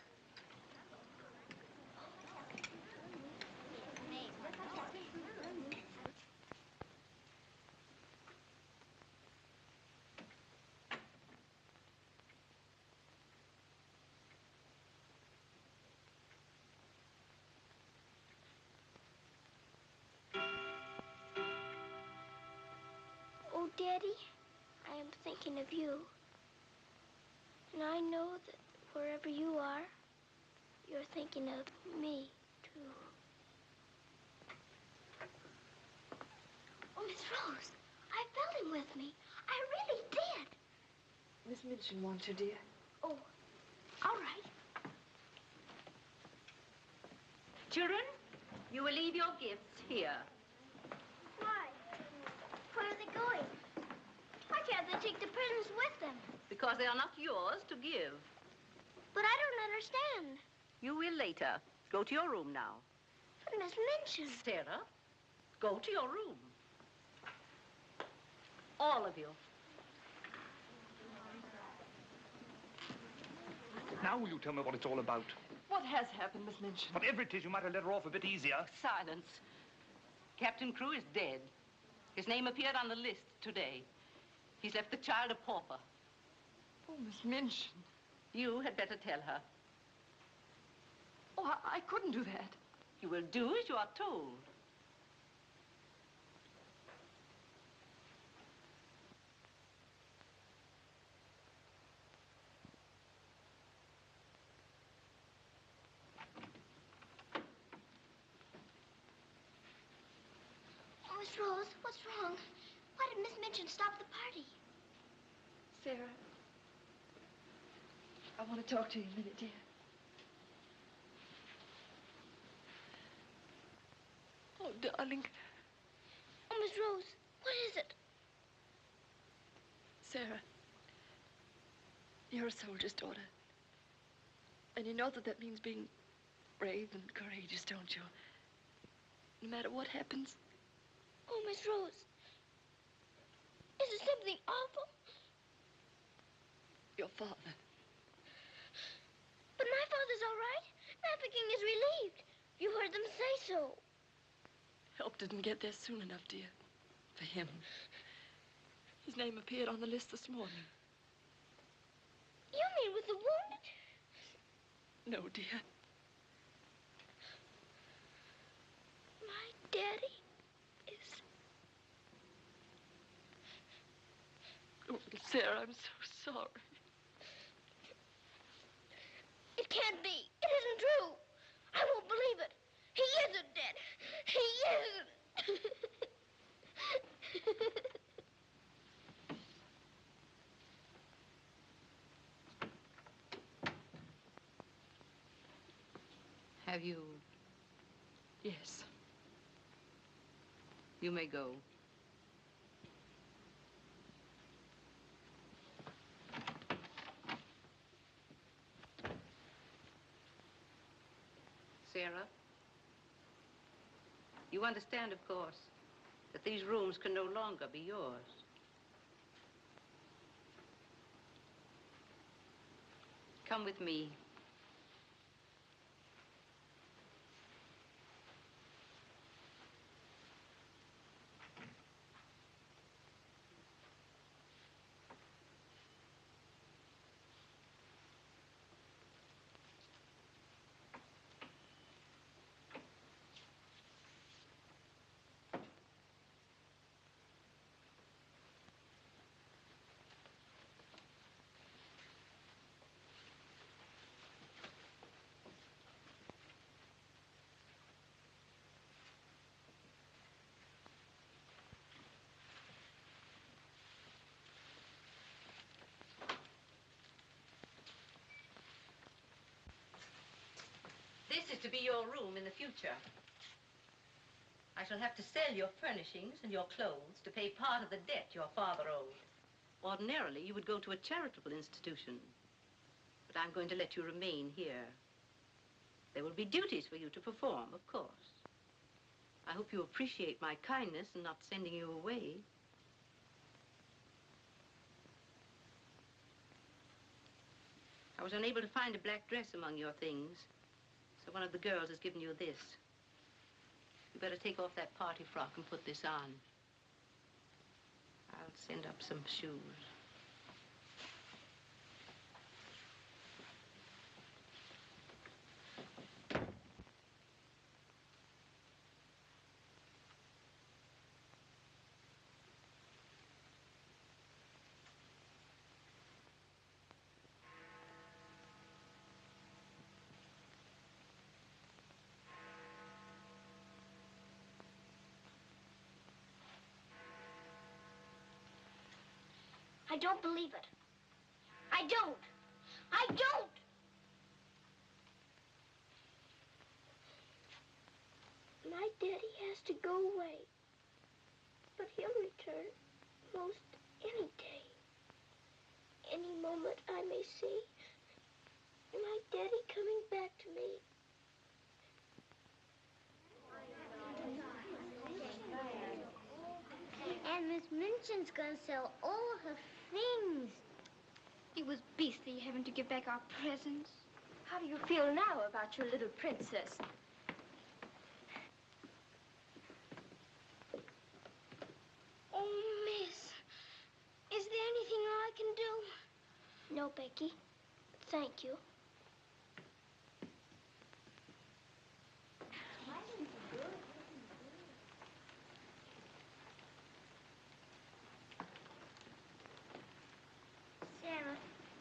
Oh, Daddy, I am thinking of you. And I know that wherever you are, you're thinking of me, too. Oh, Miss Rose, I felt him with me. I really did. Miss Minchin wants you, dear. Oh, all right. Children, you will leave your gifts here. Why? Where are they going? Why can't they take the presents with them? Because they are not yours to give. But I don't understand. You will later. Go to your room now. But Miss Minchin. Sarah, go to your room. All of you. Now will you tell me what it's all about? What has happened, Miss Minchin? Whatever it is, you might have let her off a bit easier. Silence. Captain Crewe is dead. His name appeared on the list today. He's left the child a pauper. Oh, Miss Minchin. You had better tell her. Oh, I couldn't do that. You will do as you are told. Oh, Miss Rose, what's wrong? Why did Miss Minchin stop the party? Sarah, I want to talk to you a minute, dear. Oh, darling. Oh, Miss Rose, what is it? Sarah, you're a soldier's daughter. And you know that that means being brave and courageous, don't you? No matter what happens. Oh, Miss Rose, is it something awful? Your father. But my father's all right. Mafeking is relieved. You heard them say so. Help didn't get there soon enough, dear. For him. His name appeared on the list this morning. You mean with the wounded? No, dear. My daddy is... Oh, Sarah, I'm so sorry. It can't be. It isn't true. I won't believe it. He isn't dead. He isn't. Have you? Yes. You may go. Sarah, you understand, of course, that these rooms can no longer be yours. Come with me. This is to be your room in the future. I shall have to sell your furnishings and your clothes to pay part of the debt your father owed. Ordinarily, you would go to a charitable institution. But I'm going to let you remain here. There will be duties for you to perform, of course. I hope you appreciate my kindness in not sending you away. I was unable to find a black dress among your things, so one of the girls has given you this. You better take off that party frock and put this on. I'll send up some shoes. I don't believe it. I don't. I don't. My daddy has to go away. But he'll return most any day. Any moment I may see my daddy coming back to me. And Miss Minchin's gonna sell all her things. It was beastly having to give back our presents. How do you feel now about your little princess? Oh, miss, is there anything I can do? No, Becky. Thank you. Sarah,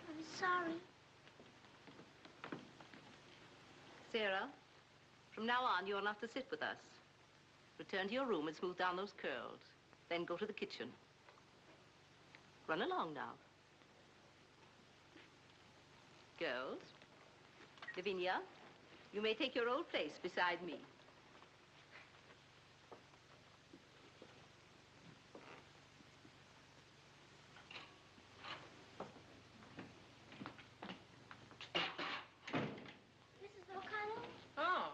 I'm sorry. Sarah, from now on, you are not to sit with us. Return to your room and smooth down those curls. Then go to the kitchen. Run along now. Girls, Lavinia, you may take your old place beside me. Mrs. O'Connell? Oh,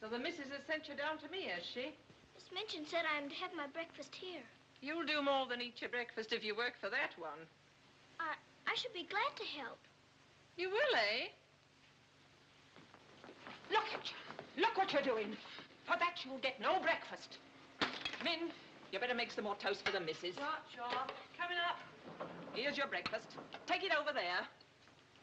so the missus has sent you down to me, has she? Miss Minchin said I'm to have my breakfast here. You'll do more than eat your breakfast if you work for that one. I should be glad to help. You will, eh? Look at you. Look what you're doing. For that, you'll get no breakfast. Min, you better make some more toast for the missus. Sure. Coming up. Here's your breakfast. Take it over there.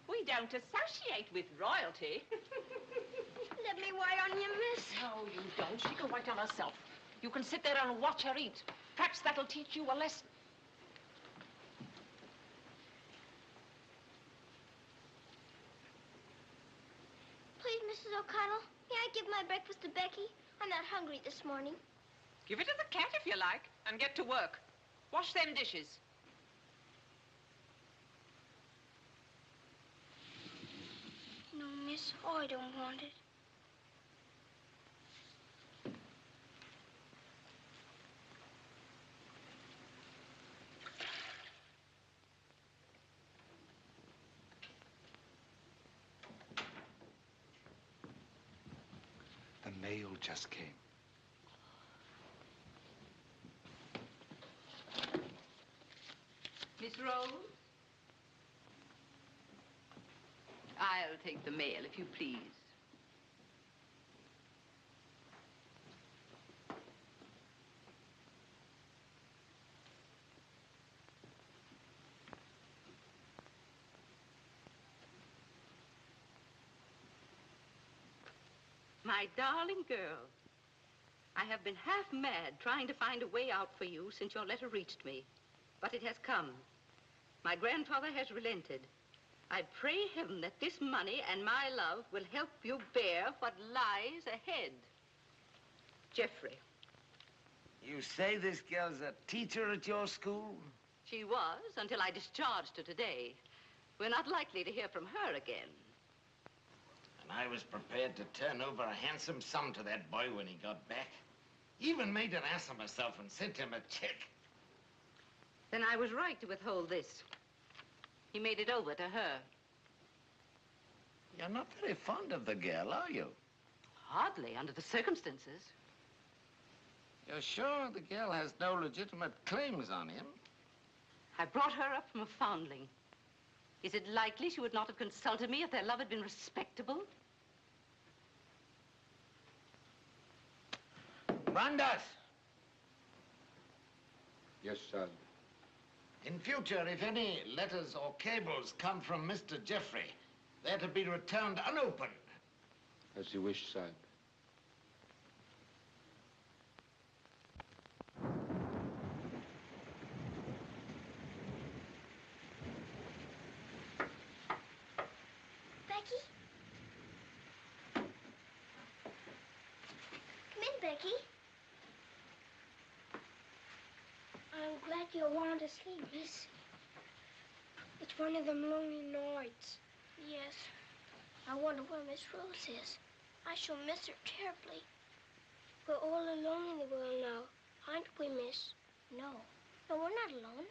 We don't associate with royalty. Let me wait on you, miss. No, you don't. She can wait on herself. You can sit there and watch her eat. Perhaps that'll teach you a lesson. Please, Mrs. O'Connell, may I give my breakfast to Becky? I'm not hungry this morning. Give it to the cat if you like, and get to work. Wash them dishes. No, miss, I don't want it. mail just came. Miss Rose? I'll take the mail, if you please. My darling girl, I have been half mad trying to find a way out for you since your letter reached me. But it has come. My grandfather has relented. I pray heaven that this money and my love will help you bear what lies ahead. Jeffrey. You say this girl's a teacher at your school? She was, until I discharged her today. We're not likely to hear from her again. And I was prepared to turn over a handsome sum to that boy when he got back. Even made an ass of myself and sent him a check. Then I was right to withhold this. He made it over to her. You're not very fond of the girl, are you? Hardly, under the circumstances. You're sure the girl has no legitimate claims on him? I brought her up from a foundling. Is it likely she would not have consulted me if their love had been respectable? Brandas! Yes, sir. In future, if any letters or cables come from Mr. Jeffrey, they're to be returned unopened. As you wish, sir. Becky? Come in, Becky. I'm glad you want to sleep, miss. It's one of them lonely nights. Yes. I wonder where Miss Rose is. I shall miss her terribly. We're all alone in the world now, aren't we, miss? No. No, we're not alone.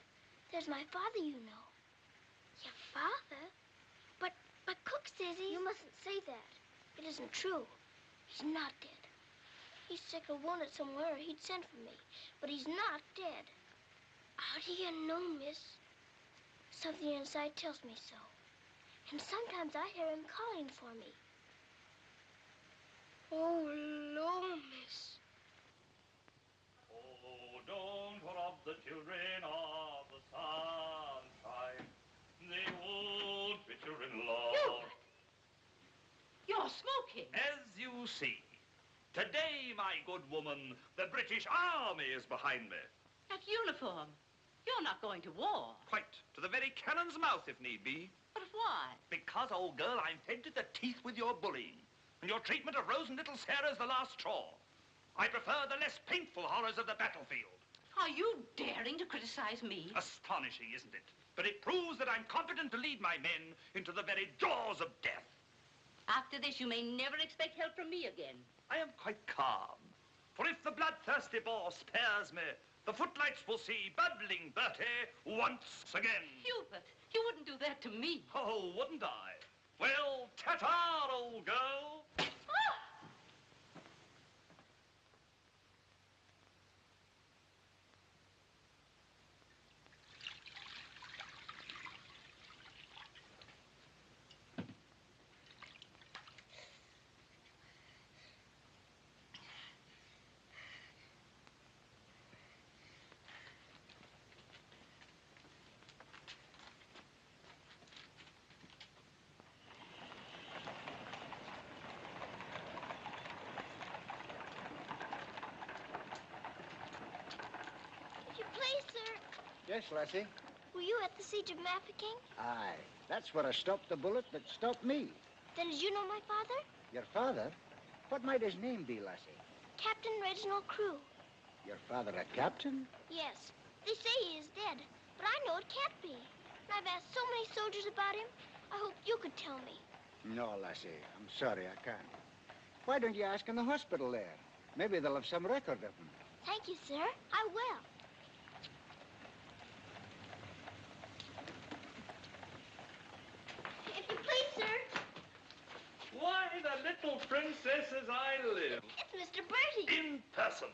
There's my father, you know. Your father? But Cook says he's... You mustn't say that. It isn't true. He's not dead. He's sick or wounded somewhere, or he'd send for me. But he's not dead. How do you know, miss? Something inside tells me so. And sometimes I hear him calling for me. Oh, Lord, miss. Oh, don't rob the children of the sunshine. They won't fit you in love. You're smoking. As you see, today, my good woman, the British Army is behind me. That uniform. You're not going to war. Quite. To the very cannon's mouth, if need be. But why? Because, old girl, I'm fed to the teeth with your bullying. And your treatment of Rose and little Sarah's the last straw. I prefer the less painful horrors of the battlefield. Are you daring to criticize me? Astonishing, isn't it? But it proves that I'm competent to lead my men into the very jaws of death. After this, you may never expect help from me again. I am quite calm. For if the bloodthirsty boar spares me, the footlights will see bubbling Bertie once again. Hubert, you wouldn't do that to me. Oh, wouldn't I? Well, ta-ta, old girl. If you please, sir, Yes, lassie? were you at the siege of Mafeking? Aye. That's where I stopped the bullet that stopped me. Then did you know my father? Your father? What might his name be, lassie? Captain Reginald Crew. Your father a captain? Yes. They say he is dead, but I know it can't be. And I've asked so many soldiers about him. I hope you could tell me. No, lassie. I'm sorry, I can't. Why don't you ask in the hospital there? Maybe they'll have some record of him. Thank you, sir. I will. If you please, sir. Why, the a little princess as I live. It's Mr. Bertie. In person.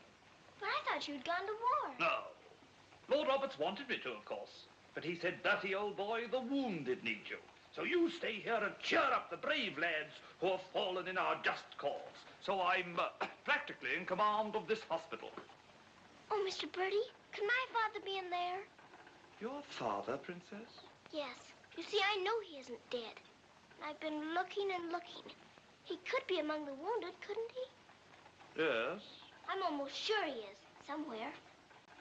But I thought you'd gone to war. No. Lord Roberts wanted me to, of course. But he said, Bertie, old boy, the wounded need you. So you stay here and cheer up the brave lads who have fallen in our just cause. So I'm practically in command of this hospital. Oh, Mr. Bertie, could my father be in there? Your father, Princess? Yes. You see, I know he isn't dead. And I've been looking and looking. He could be among the wounded, couldn't he? Yes. I'm almost sure he is, somewhere.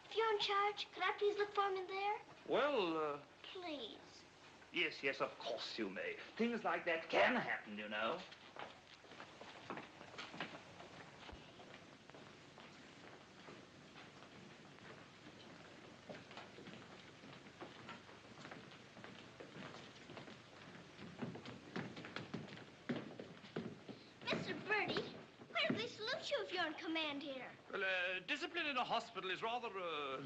If you're in charge, could I please look for him in there? Well, Please. yes, of course you may. Things like that can happen, you know. Mr. Bertie, where do they salute you if you're in command here? Well, discipline in a hospital is rather,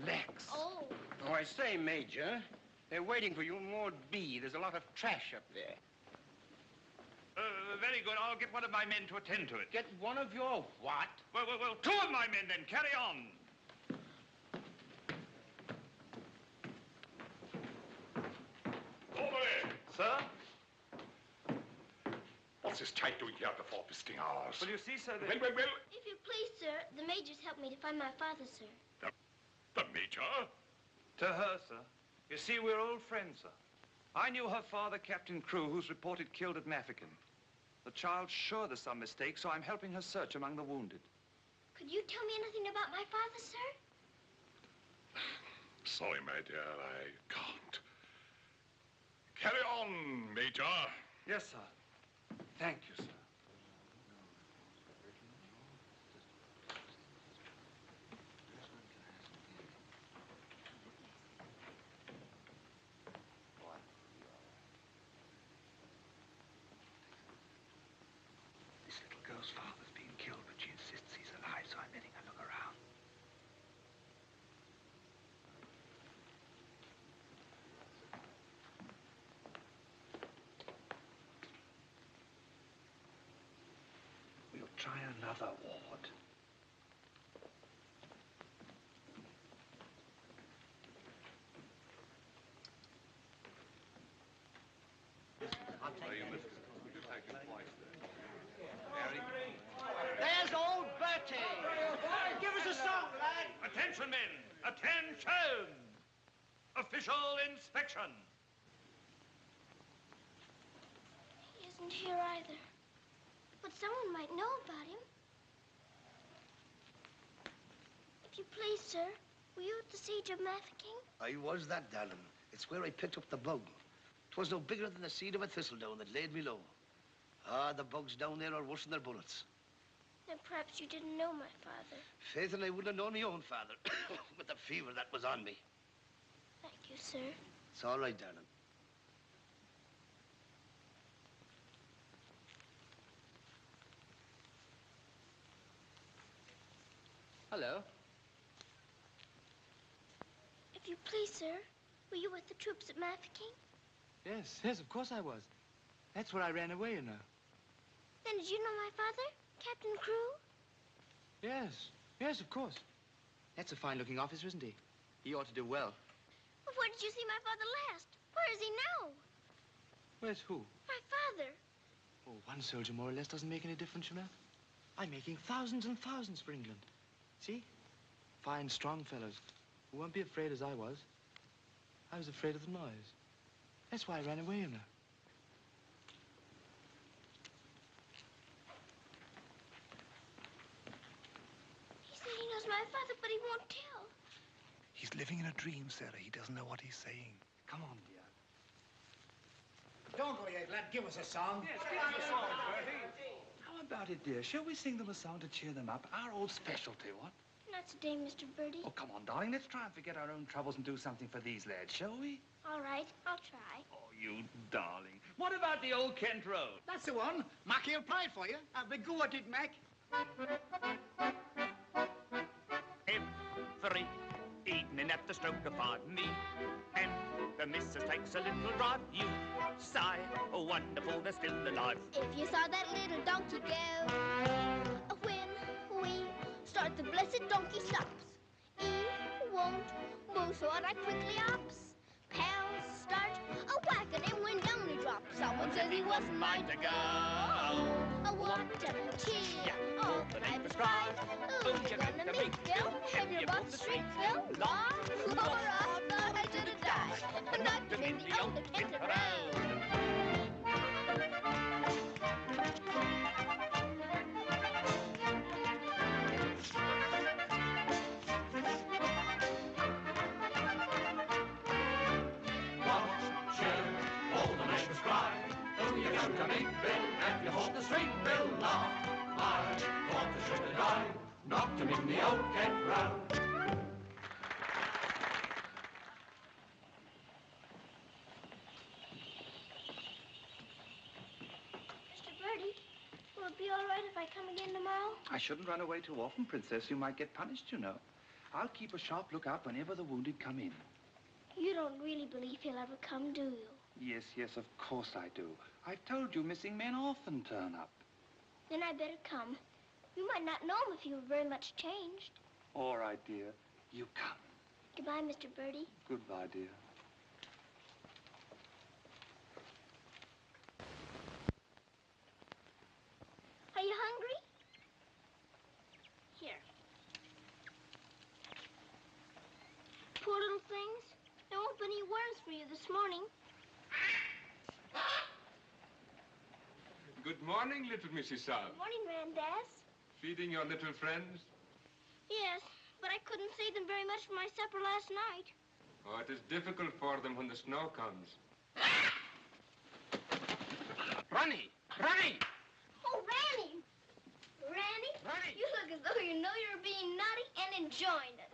lax. Oh. Oh, I say, Major, they're waiting for you in Ward B. There's a lot of trash up there. Very good. I'll get one of my men to attend to it. Get one of your what? Well, two of my men then. Carry on. Over there. Sir? What's this type doing here before visiting hours? Well, you see, sir, Well. If you please, sir, the major's helped me to find my father, sir. The Major? To her, sir. You see, we're old friends, sir. I knew her father, Captain Crew, who's reported killed at Mafeking. The child's sure there's some mistake, so I'm helping her search among the wounded. Could you tell me anything about my father, sir? Sorry, my dear, I can't. Carry on, Major. Yes, sir. Thank you, sir. This little girl's father's been killed, but she insists he's alive, so I'm letting her look around. We'll try another ward. There's old Bertie. Give us a song, lad. Attention, men! Attention! Official inspection. He isn't here either. But someone might know about him. If you please, sir, were you at the siege of Mafeking? I was that, darling. It's where I picked up the bug. 'Twas no bigger than the seed of a thistledown that laid me low. Ah, the bugs down there are worse than their bullets. Then perhaps you didn't know my father. Faith, and I wouldn't have known my own father with the fever that was on me. Thank you, sir. It's all right, darling. Hello. If you please, sir, were you with the troops at Mafeking? Yes, of course I was. That's where I ran away, you know. Then did you know my father, Captain Crew? Yes, of course. That's a fine-looking officer, isn't he? He ought to do well. Well, where did you see my father last? Where is he now? Where's who? My father. Oh, one soldier more or less doesn't make any difference, you know. I'm making thousands and thousands for England. See? Fine, strong fellows who won't be afraid as I was. I was afraid of the noise. That's why I ran away, you know. He said he knows my father, but he won't tell. He's living in a dream, Sarah. He doesn't know what he's saying. Come on, dear. Don't go yet, lad. Give us a song. Yes, give us a song, Bertie. How about it, dear? Shall we sing them a song to cheer them up? Our old specialty, what? Not today, Mr. Bertie. Oh, come on, darling. Let's try and forget our own troubles and do something for these lads, shall we? All right, I'll try. Oh, you darling. What about the old Kent Road? That's the one. Mackie'll play it for you. Have a go at it, Mac. Every evening at the stroke of 5 me and the missus takes a little drive. You sigh, oh wonderful, they're still alive. If you saw that little donkey get the donkey stops. He won't move, so I quickly hops. Pals start a-whacking him when down he drops. Someone says he wasn't mine to go. Oh, what a tear, oh, the night was dry. Who's you gonna meet, Bill? Have you bought the street, Bill? Law, I thought I should have died. I knocked him in the old Kentucky Road. Knocked him in the old Kent Round. Mr. Birdie, will it be all right if I come again tomorrow? I shouldn't run away too often, Princess. You might get punished, you know. I'll keep a sharp lookout whenever the wounded come in. You don't really believe he'll ever come, do you? Yes, yes, of course I do. I've told you missing men often turn up. Then I better come. You might not know him if he were very much changed. All right, dear. You come. Goodbye, Mr. Birdie. Goodbye, dear. Are you hungry? Here. Poor little things. There won't be any worms for you this morning. Good morning, little Mrs. Saab. Good morning, Randaz. Feeding your little friends? Yes, but I couldn't save them very much for my supper last night. Oh, it is difficult for them when the snow comes. Ronnie! Ronnie! Oh, Ranny! Ranny, you look as though you know you're being naughty and enjoying it.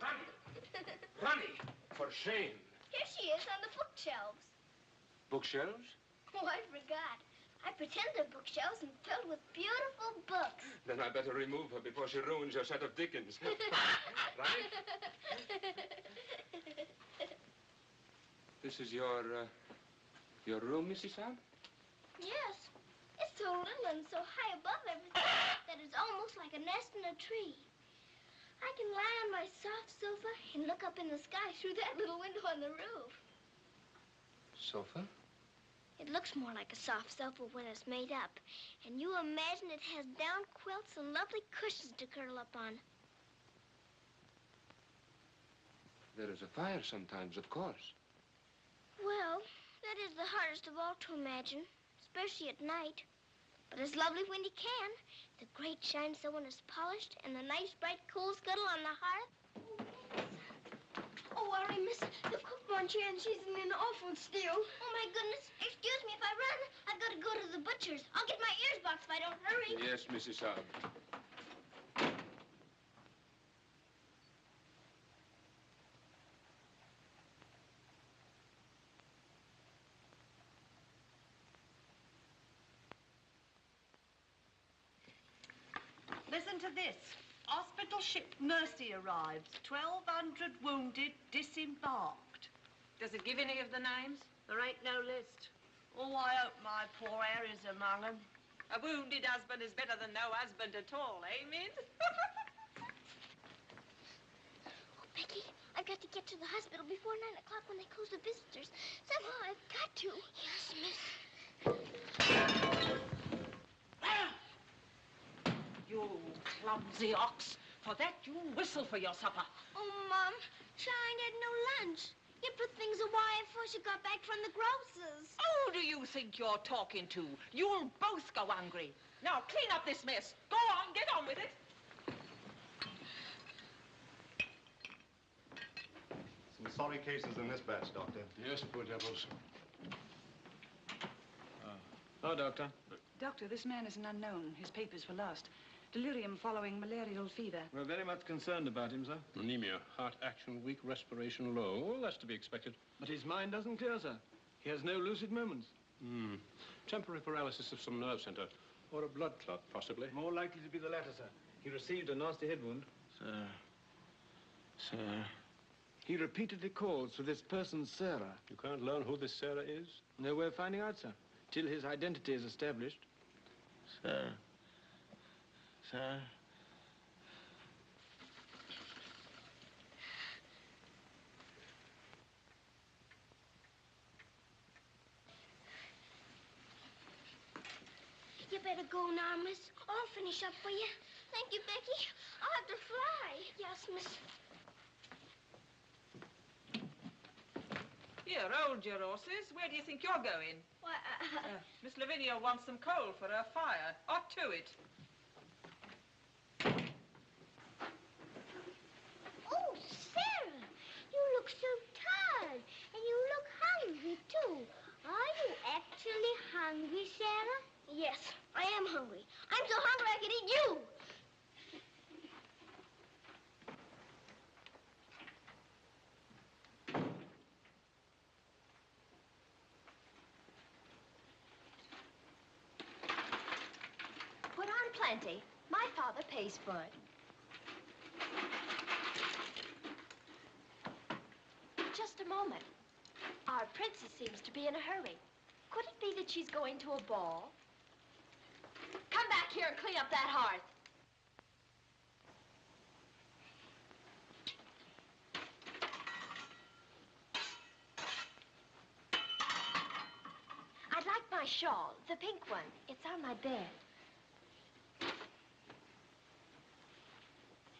Ronnie! For shame. Here she is on the bookshelves. Bookshelves? Oh, I forgot. I pretend they're bookshelves and filled with beautiful books. Then I better remove her before she ruins your set of Dickens. Ronnie? This is your room, Mrs. Saab? Yes. It's so little and so high above everything that it's almost like a nest in a tree. I can lie on my soft sofa and look up in the sky through that little window on the roof. Sofa? It looks more like a soft sofa when it's made up. And you imagine it has down quilts and lovely cushions to curl up on. There is a fire sometimes, of course. Well, that is the hardest of all to imagine, especially at night. But it's lovely when you can. The grate shines so when it's polished, and the nice bright coal scuttle on the hearth. Oh, worry, miss. The cook wants you, and she's in an awful stew. Oh, my goodness. Excuse me if I run. I've got to go to the butcher's. I'll get my ears boxed if I don't hurry. Yes, Mrs. Saab. Listen to this. Hospital ship Mercy arrives. 1,200 wounded disembarked. Does it give any of the names? There ain't no list. Oh, I hope my poor Harry's among them. A wounded husband is better than no husband at all, eh, Min? Oh, Becky, I've got to get to the hospital before 9 o'clock when they close the visitors. Somehow I've got to. Yes, miss. You clumsy ox. For that, you whistle for your supper. Oh, Mom, Shine had no lunch. You put things away before she got back from the grocer's. Who do you think you're talking to? You'll both go hungry. Now, clean up this mess. Go on, get on with it. Some sorry cases in this batch, Doctor. Yes, poor devils. Oh, Doctor. Doctor, this man is an unknown. His papers were lost. Delirium following malarial fever. We're very much concerned about him, sir. Anemia, heart action weak, respiration low. Well, that's to be expected. But his mind doesn't clear, sir. He has no lucid moments. Temporary paralysis of some nerve center. Or a blood clot, possibly. More likely to be the latter, sir. He received a nasty head wound. Sir. He repeatedly calls for this person, Sarah. You can't learn who this Sarah is? No way of finding out, sir. Till his identity is established. Sir. go now, miss. I'll finish up for you. Thank you, Becky. I'll have to fly. Yes, miss. Here, hold your horses. Where do you think you're going? Why, Miss Lavinia wants some coal for her fire. Hot to it. Oh, Sarah, you look so tired, and you look hungry, too. Are you actually hungry, Sarah? Yes, I am hungry. I'm so hungry I could eat you. Put on plenty. My father pays for it. Just a moment. Our princess seems to be in a hurry. Could it be that she's going to a ball? Come back here and clean up that hearth. I'd like my shawl, the pink one. It's on my bed.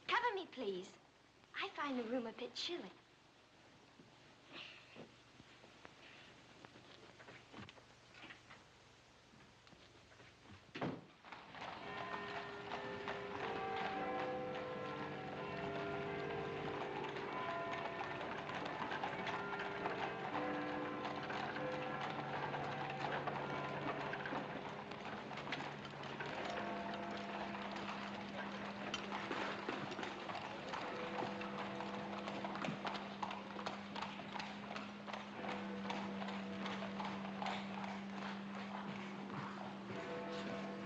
Cover me, please. I find the room a bit chilly.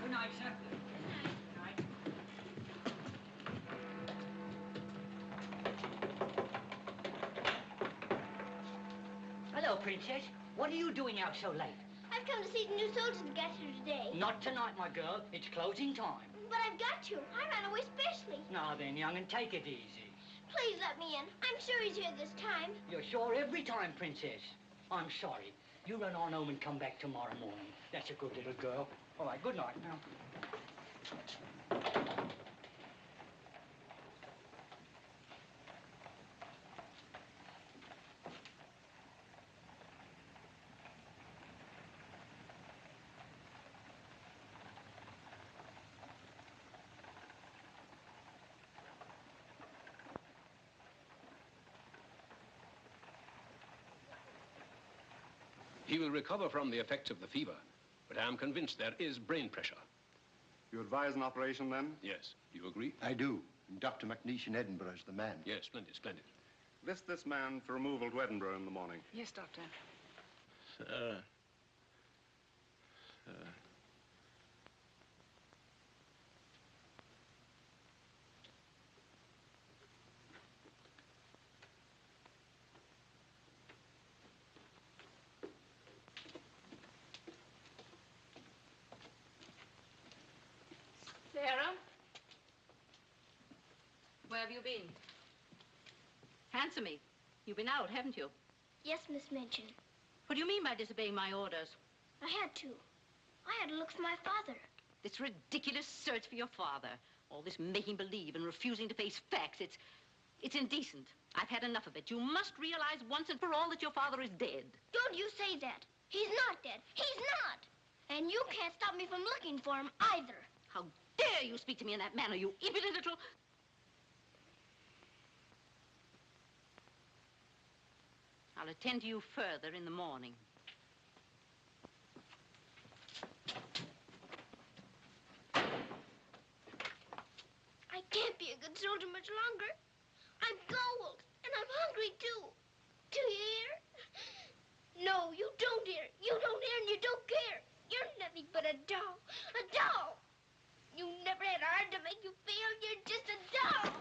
Good night, sir. Hello, Princess. What are you doing out so late? I've come to see the new soldiers that got here today. Not tonight, my girl. It's closing time. But I've got to. I ran away specially. Now then, young, and take it easy. Please let me in. I'm sure he's here this time. You're sure every time, Princess. I'm sorry. You run on home and come back tomorrow morning. That's a good little girl. All right, good night now. He will recover from the effects of the fever, but I am convinced there is brain pressure. You advise an operation, then? Yes. Do you agree? I do. And Dr. McNeish in Edinburgh is the man. Yes, splendid, splendid. List this man for removal to Edinburgh in the morning. Yes, Doctor. Sarah? Where have you been? Answer me. You've been out, haven't you? Yes, Miss Minchin. What do you mean by disobeying my orders? I had to. I had to look for my father. This ridiculous search for your father. All this making believe and refusing to face facts. It's indecent. I've had enough of it. You must realize once and for all that your father is dead. Don't you say that. He's not dead. He's not. And you can't stop me from looking for him either. How dare you speak to me in that manner, you impudent little... I'll attend to you further in the morning. I can't be a good soldier much longer. I'm cold, and I'm hungry, too. Do you hear? No, you don't hear. You don't hear, and you don't care. You're nothing but a doll. A doll. You never had a heart to make you feel. You're just a doll.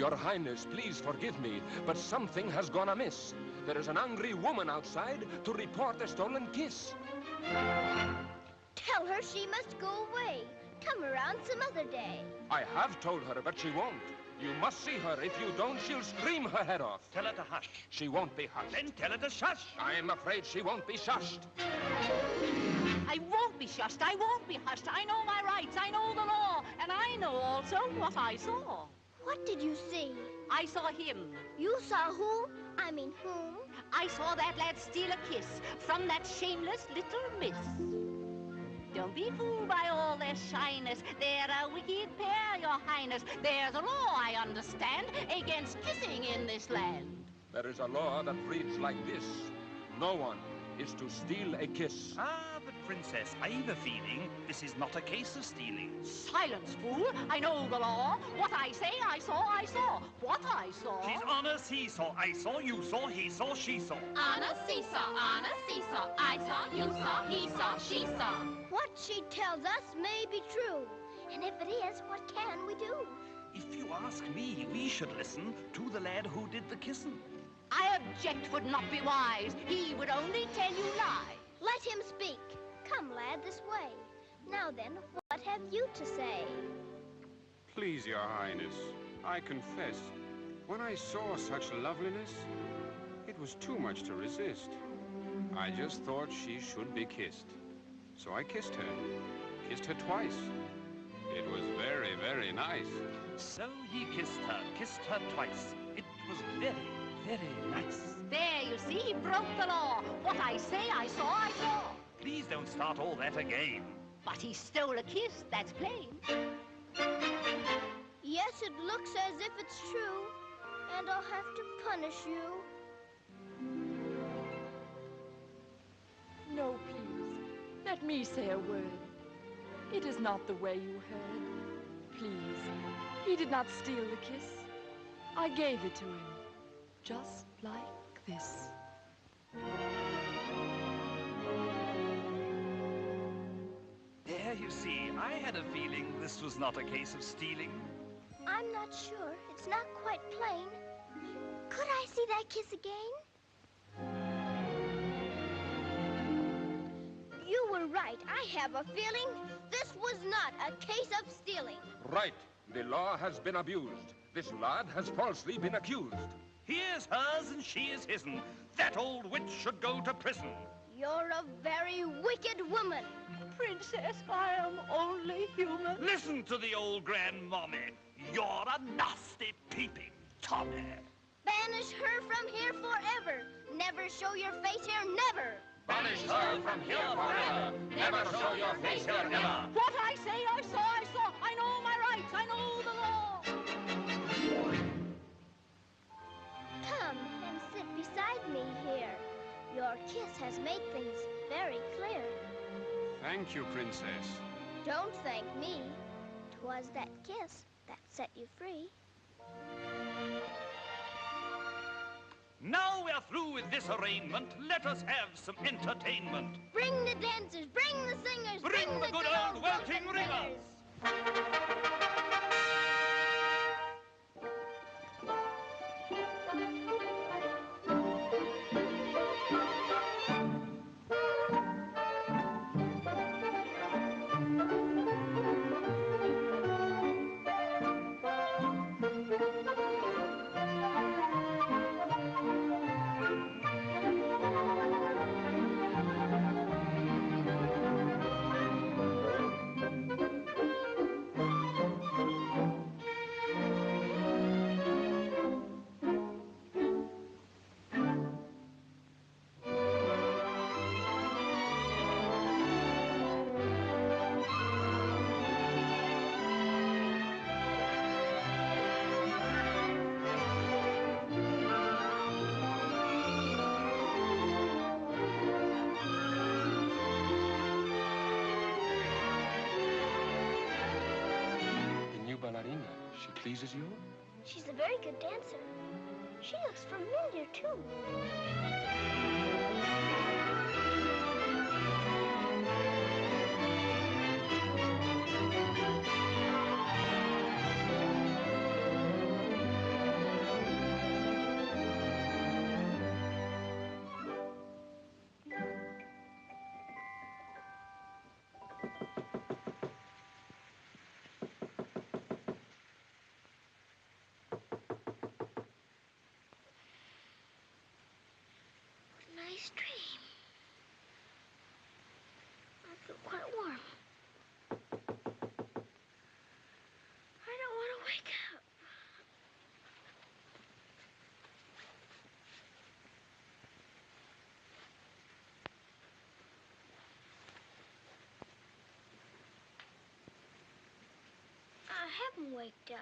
Your Highness, please forgive me, but something has gone amiss. There is an angry woman outside to report a stolen kiss. Tell her she must go away. Come around some other day. I have told her, but she won't. You must see her. If you don't, she'll scream her head off. Tell her to hush. She won't be hushed. Then tell her to shush. I'm afraid she won't be shushed. I won't be shushed. I won't be hushed. I know my rights. I know the law. And I know also what I saw. What did you see? I saw him. You saw who? I mean whom? I saw that lad steal a kiss from that shameless little miss. Don't be fooled by all their shyness. They're a wicked pair, Your Highness. There's a law, I understand, against kissing in this land. There is a law that reads like this. No one is to steal a kiss. Ah, but Princess, I've a feeling this is not a case of stealing. Silence, fool. I know the law. What I say, I saw, I saw. What I saw... Please, on a seesaw. I saw, you saw, he saw, she saw. On a seesaw, on a seesaw. I saw, you saw, he saw, she saw. What she tells us may be true. And if it is, what can we do? If you ask me, we should listen to the lad who did the kissing. I object would not be wise. He would only tell you lies. Let him speak. Come, lad, this way. Now then, what have you to say? Please, Your Highness, I confess, when I saw such loveliness, it was too much to resist. I just thought she should be kissed. So I kissed her twice. It was very, very nice. So he kissed her twice. It was very, very nice. There, you see, he broke the law. What I say, I saw, I saw. Please don't start all that again. But he stole a kiss, that's plain. Yes, it looks as if it's true. And I'll have to punish you. No, please. Let me say a word. It is not the way you heard. Please. He did not steal the kiss. I gave it to him. Just like this. There, you see, I had a feeling this was not a case of stealing. I'm not sure. It's not quite plain. Could I see that kiss again? You were right. I have a feeling this was not a case of stealing. Right. The law has been abused. This lad has falsely been accused. Here's hers and she is his'n. That old witch should go to prison. You're a very wicked woman. Princess, I am only human. Listen to the old grandmommy. You're a nasty peeping Tommy. Banish her from here forever. Never show your face here, never. Banish her from here forever. Never show your face here, never. What I say, I saw, I saw. I know my rights. I know the law. Come and sit beside me here. Your kiss has made things very clear. Thank you, Princess. Don't thank me. 'Twas that kiss that set you free. Now we're through with this arraignment. Let us have some entertainment. Bring the dancers, bring the singers, Bring the good old welting ringers. She pleases you? She's a very good dancer. She looks familiar, too. wake up. I haven't waked up.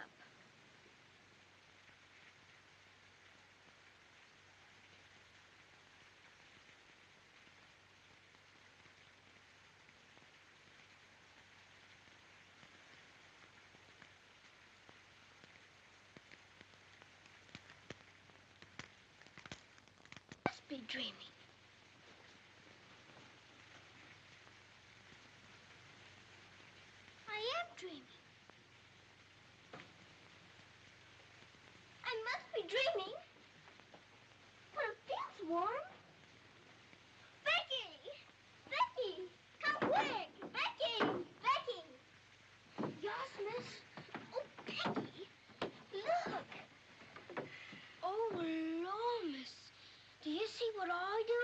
Must be dreaming. I am dreaming. I must be dreaming. But it feels warm. Becky! Becky! Come quick! Becky! Becky! Yes, miss? Oh, Becky! Look! Oh, Lord, miss. Do you see what I do?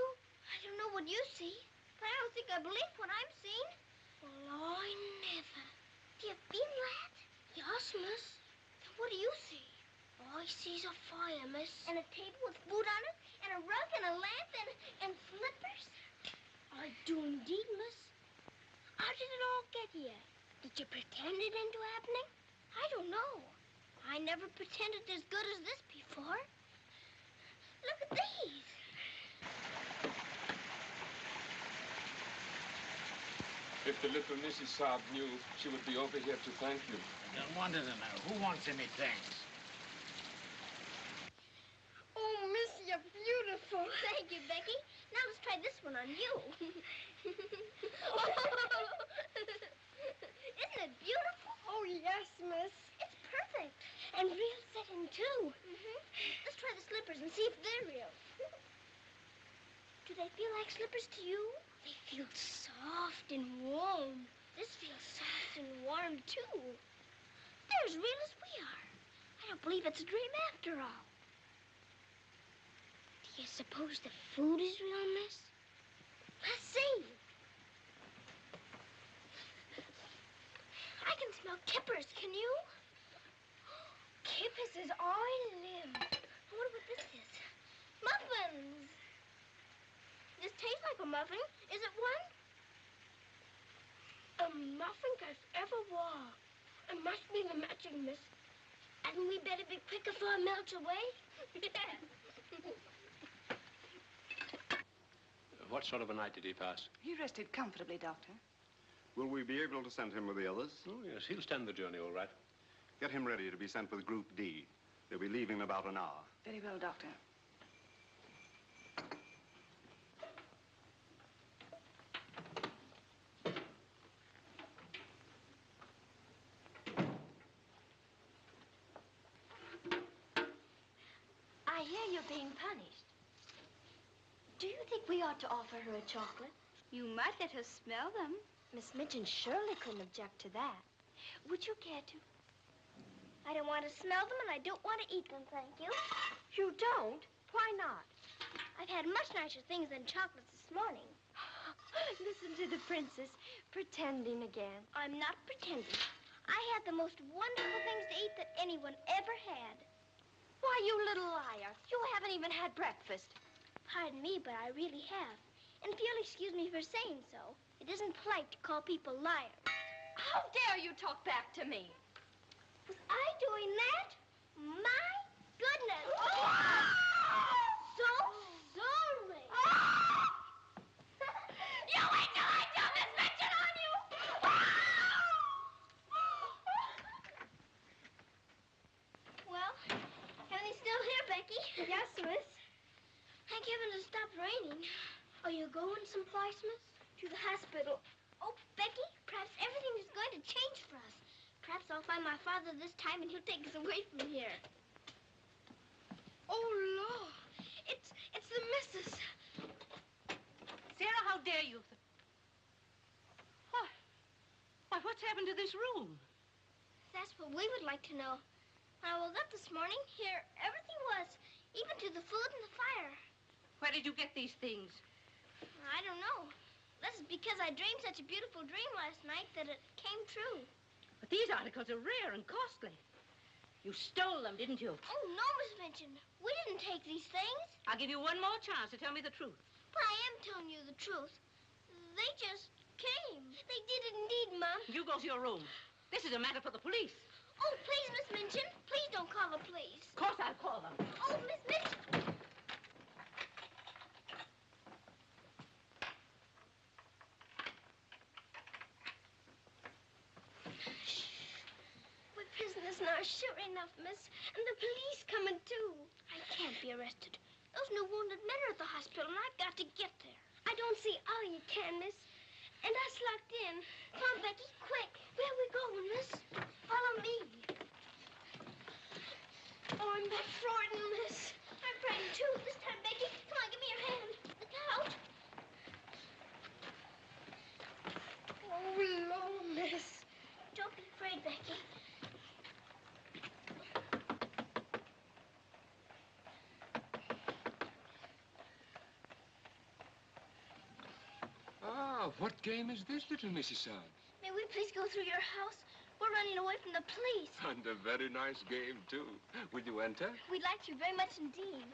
I don't know what you see, but I don't think I believe what I'm seeing. Well, I never. Do you feel that? Yes, miss. Then what do you see? I sees a fire, miss. And a table with food on it, and a rug, and a lamp, and slippers. I do indeed, miss. How did it all get here? Did you pretend it into happening? I don't know. I never pretended as good as this before. Look at these. If the little Mrs. Saab knew, she would be over here to thank you. I don't want to know. Who wants any thanks? Oh, miss, you're beautiful. Thank you, Becky. Now let's try this one on you. Isn't it beautiful? Oh, yes, miss. It's perfect. And real setting, too. Let's try the slippers and see if they're real. Do they feel like slippers to you? They feel soft and warm. This feels soft and warm, too. They're as real as we are. I don't believe it's a dream after all. Do you suppose the food is real, miss? Let's see. I can smell kippers, can you? Kippers is I live. I wonder what this is. Muffins. This tastes like a muffin. Is it one? A muffin as ever was. It must be the magic, miss. Hadn't we better be quick before it melts away? What sort of a night did he pass? He rested comfortably, Doctor. Will we be able to send him with the others? Oh, yes, he'll stand the journey all right. Get him ready to be sent with Group D. They'll be leaving in about an hour. Very well, Doctor. I hear you're being punished. Do you think we ought to offer her a chocolate? You might let her smell them. Miss Mitchell surely couldn't object to that. Would you care to? I don't want to smell them, and I don't want to eat them, thank you. You don't? Why not? I've had much nicer things than chocolates this morning. Listen to the princess, pretending again. I'm not pretending. I had the most wonderful things to eat that anyone ever had. Why, you little liar. You haven't even had breakfast. Pardon me, but I really have. And if you'll excuse me for saying so, it isn't polite to call people liars. How dare you talk back to me? Was I doing that? My goodness. So sorry. You wait till I tell Miss Mitchell on you! Well, everything's still here, Becky. Yes, miss. Thank heaven it stopped raining. Are you going someplace, miss? To the hospital. Oh, Becky, perhaps everything is going to change for us. Perhaps I'll find my father this time and he'll take us away from here. Oh, Lord. It's the missus. Sarah, how dare you? Why, what's happened to this room? That's what we would like to know. When I woke up this morning, here everything was, even to the food and the fire. Where did you get these things? I don't know. This is because I dreamed such a beautiful dream last night that it came true. But these articles are rare and costly. You stole them, didn't you? Oh, no, Miss Minchin. We didn't take these things. I'll give you one more chance to tell me the truth. But I am telling you the truth. They just came. They did indeed, Mom. You go to your room. This is a matter for the police. Oh, please, Miss Minchin. Please don't call the police. Of course I'll call them. Oh, Miss Minchin. We're prisoners now, sure enough, miss. And the police coming, too. I can't be arrested. Those new wounded men are at the hospital, and I've got to get there. I don't see how you can, miss. And us locked in. Come on, Becky, quick. Where are we going, miss? Follow me. Oh, I'm back frightened, miss. I'm frightened, too. This time, Becky. Come on, give me your hand. Look out. Oh, Lord, miss. Don't be afraid, Becky. Ah, what game is this, little Mrs. Saad? May we please go through your house? We're running away from the police. And a very nice game, too. Will you enter? We'd like to very much indeed.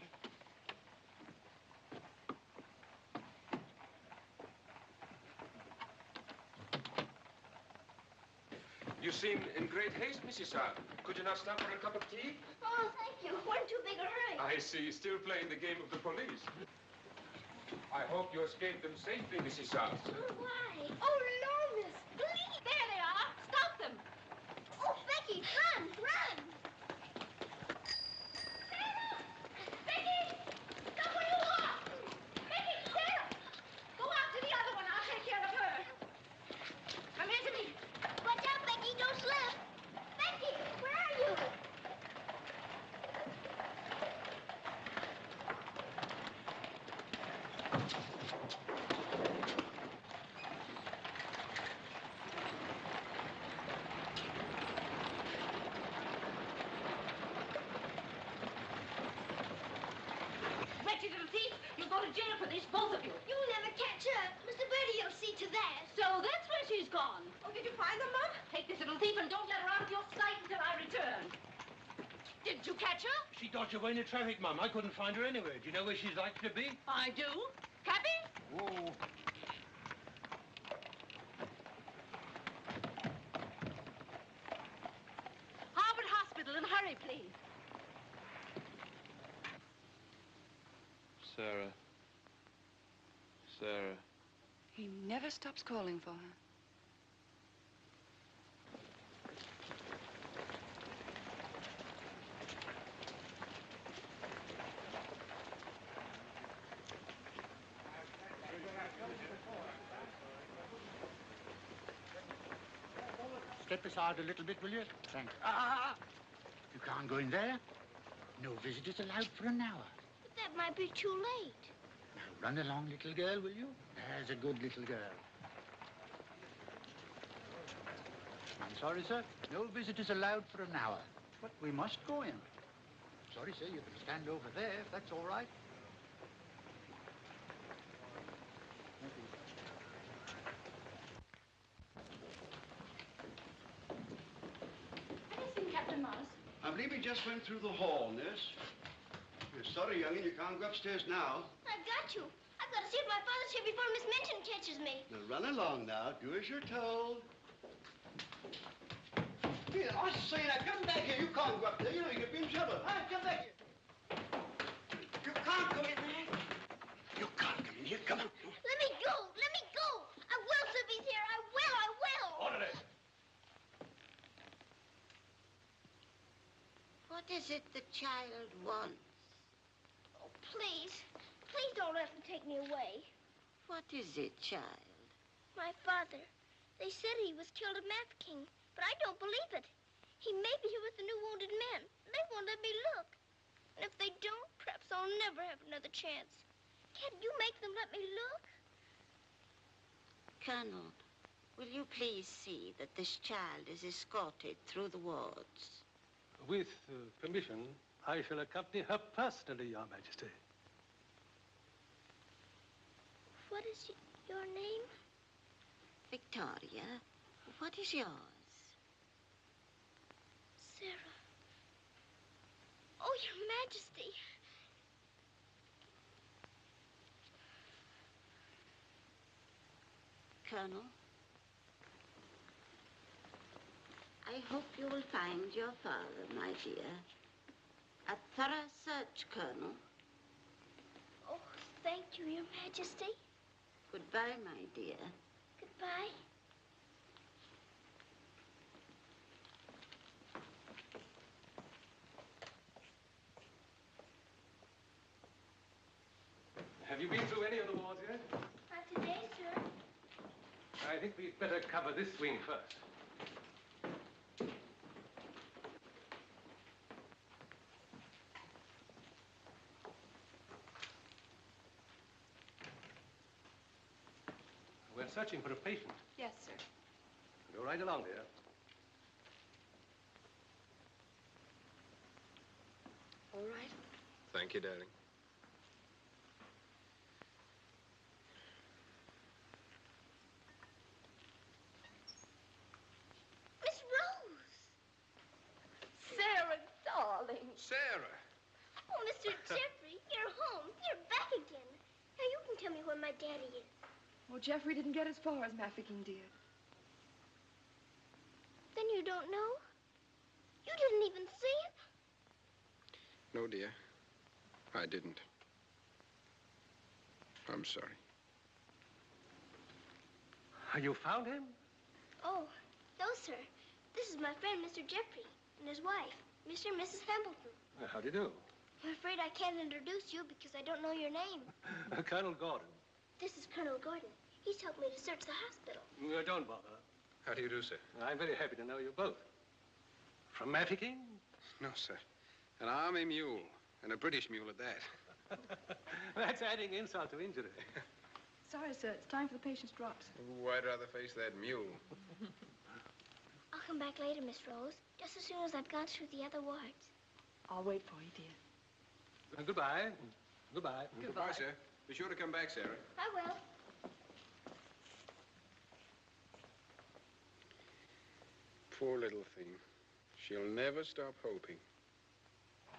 You seem in great haste, Mrs. Saad. Could you not stop for a cup of tea? Oh, thank you. We're in too big a hurry. I see. Still playing the game of the police. I hope you escaped them safely, Mrs. Saad. Oh, why? Oh, Lord, miss. Please. There they are. Stop them. Oh, Becky, run, run. Becky, stop where you are. Becky, Sarah. Go out to the other one. I'll take care of her. Come here to me. Watch out, Becky, don't slip. Becky, where are you? Wretched little thief. You'll go to jail for this, both of you. You'll never catch her. Mr. Birdie, you'll see to that. So that's where she's gone. Oh, did you find them, Mom? Take this little thief and don't let her out of your sight until I return. Didn't you catch her? She dodged away in the traffic, Mum. I couldn't find her anywhere. Do you know where she's likely to be? I do. Cappy? Whoa. Harvard Hospital, and hurry, please. Sarah. Sarah. He never stops calling for her. Step aside a little bit, will you? Thanks. You can't go in there. No visitors allowed for an hour. But that might be too late. Now, run along, little girl, will you? There's a good little girl. I'm sorry, sir. No visitors allowed for an hour. But we must go in. Sorry, sir. You can stand over there, if that's all right. Have you seen Captain Morris? I believe he just went through the hall, nurse. We're sorry, young'un, you can't go upstairs now. I've got to. I've got to see if my father's here before Miss Minchin catches me. Now run along now. Do as you're told. Here, I say now, come back here. You can't go up there. You know, you could be in trouble. All right, come back here. You can't go in there. You can't come in here. Come on. Let me go. Let me go. I will, if he's here. I will. I will. Orderly. What is it the child wants? Oh, please. Please don't let them take me away. What is it, child? My father. They said he was killed at Mafeking, but I don't believe it. He may be here with the new wounded men. They won't let me look. And if they don't, perhaps I'll never have another chance. Can't you make them let me look? Colonel, will you please see that this child is escorted through the wards? With permission, I shall accompany her personally, Your Majesty. What is your name? Victoria, what is yours? Sarah. Majesty. Colonel, I hope you will find your father, my dear. A thorough search, Colonel. Oh, thank you, Your Majesty. Goodbye, my dear. Goodbye. Have you been through any of the wards yet? Not today, sir. I think we'd better cover this wing first. We're searching for a patient. Yes, sir. Go right along, dear. All right. Thank you, darling. Miss Rose! Sarah, darling. Sarah! Oh, Mr. Jeffrey, you're home. You're back again. Now you can tell me where my daddy is. Well, Jeffrey didn't get as far as Mafeking did. Then you don't know? You didn't even see him? No, dear. I didn't. I'm sorry. You found him? Oh, no, sir. This is my friend, Mr. Jeffrey, and his wife, Mr. and Mrs. Hambleton. How do you do? I'm afraid I can't introduce you because I don't know your name. Colonel Gordon. This is Colonel Gordon. He's helped me to search the hospital. Don't bother. How do you do, sir? I'm very happy to know you both. From Mafeking? No, sir. An army mule, and a British mule at that. That's adding insult to injury. Sorry, sir. It's time for the patient's drops. Oh, I'd rather face that mule. I'll come back later, Miss Rose, just as soon as I've gone through the other wards. I'll wait for you, dear. Goodbye. Goodbye. Goodbye, sir. Be sure to come back, Sarah. I will. Poor little thing. She'll never stop hoping.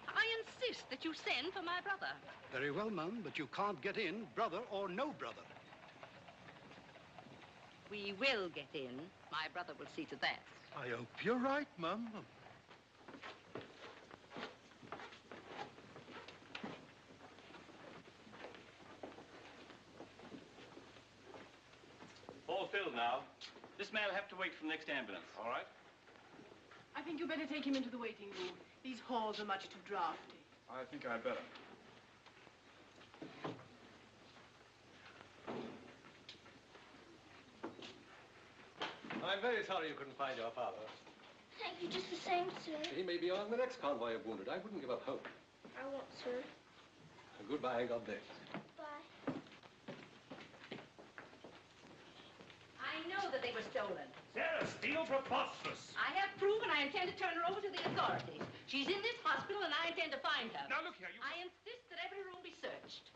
I insist that you send for my brother. Very well, Mum, but you can't get in, brother or no brother. We will get in. My brother will see to that. I hope you're right, Mum. All filled now. This man will have to wait for the next ambulance. All right? I think you better take him into the waiting room. These halls are much too drafty. I think I'd better. I'm very sorry you couldn't find your father. Thank you just the same, sir. He may be on the next convoy of wounded. I wouldn't give up hope. I won't, sir. Goodbye, God bless. Bye. I know that they were stolen. Sarah, steal preposterous. I have proof, and I intend to turn her over to the authorities. She's in this hospital, and I intend to find her. Now, look here, you... I insist that every room be searched.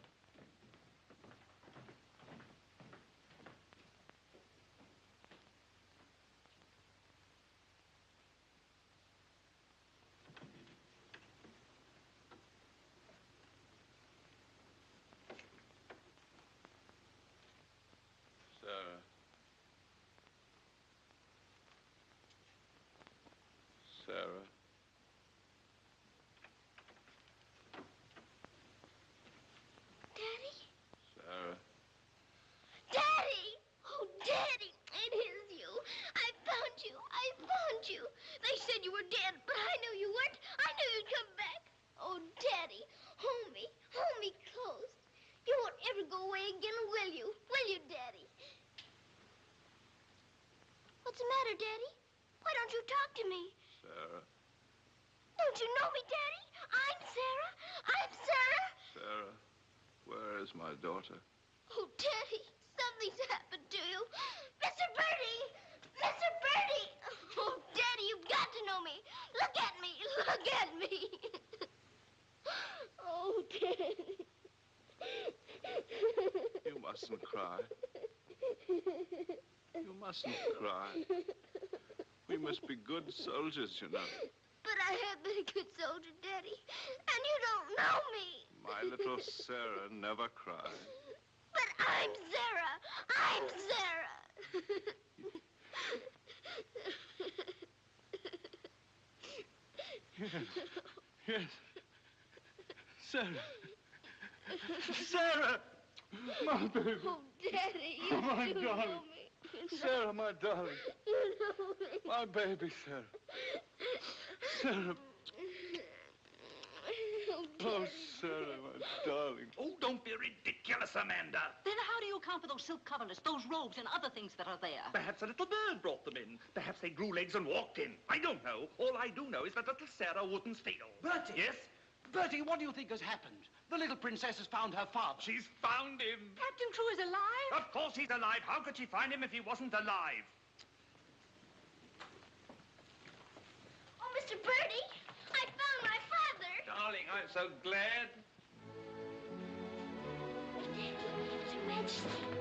Sarah. Sarah. Daddy? Sarah. Daddy! Oh, Daddy, it is you. I found you. I found you. They said you were dead, but I knew you weren't. I knew you'd come back. Oh, Daddy, hold me close. You won't ever go away again, will you? Will you, Daddy? What's the matter, Daddy? Why don't you talk to me? Sarah. Don't you know me, Daddy? I'm Sarah. I'm Sarah. Sarah. Where is my daughter? Oh, Daddy, something's happened to you. Mr. Birdie! Mr. Birdie! Oh, Daddy, you've got to know me. Look at me. Look at me. Oh, Daddy. You mustn't cry. You mustn't cry. We must be good soldiers, you know. But I have been good soldier, Daddy. And you don't know me. My little Sarah never cries. But I'm Sarah. I'm Sarah. Yes. Sarah. Sarah! My baby. Oh, Daddy, you Oh, my do darling. know me. You know- Sarah, my darling. You know me. My baby, Sarah. Sarah. Oh, Sarah, my darling. Oh, don't be ridiculous, Amanda. Then how do you account for those silk coverlets, those robes, and other things that are there? Perhaps a little bird brought them in. Perhaps they grew legs and walked in. I don't know. All I do know is that little Sarah wouldn't steal. Bertie! Yes? Bertie, what do you think has happened? The little princess has found her father. She's found him. Captain Crew is alive? Of course he's alive. How could she find him if he wasn't alive? Oh, Mr. Birdie, I found my father. Darling, I'm so glad. Daddy, Your Majesty.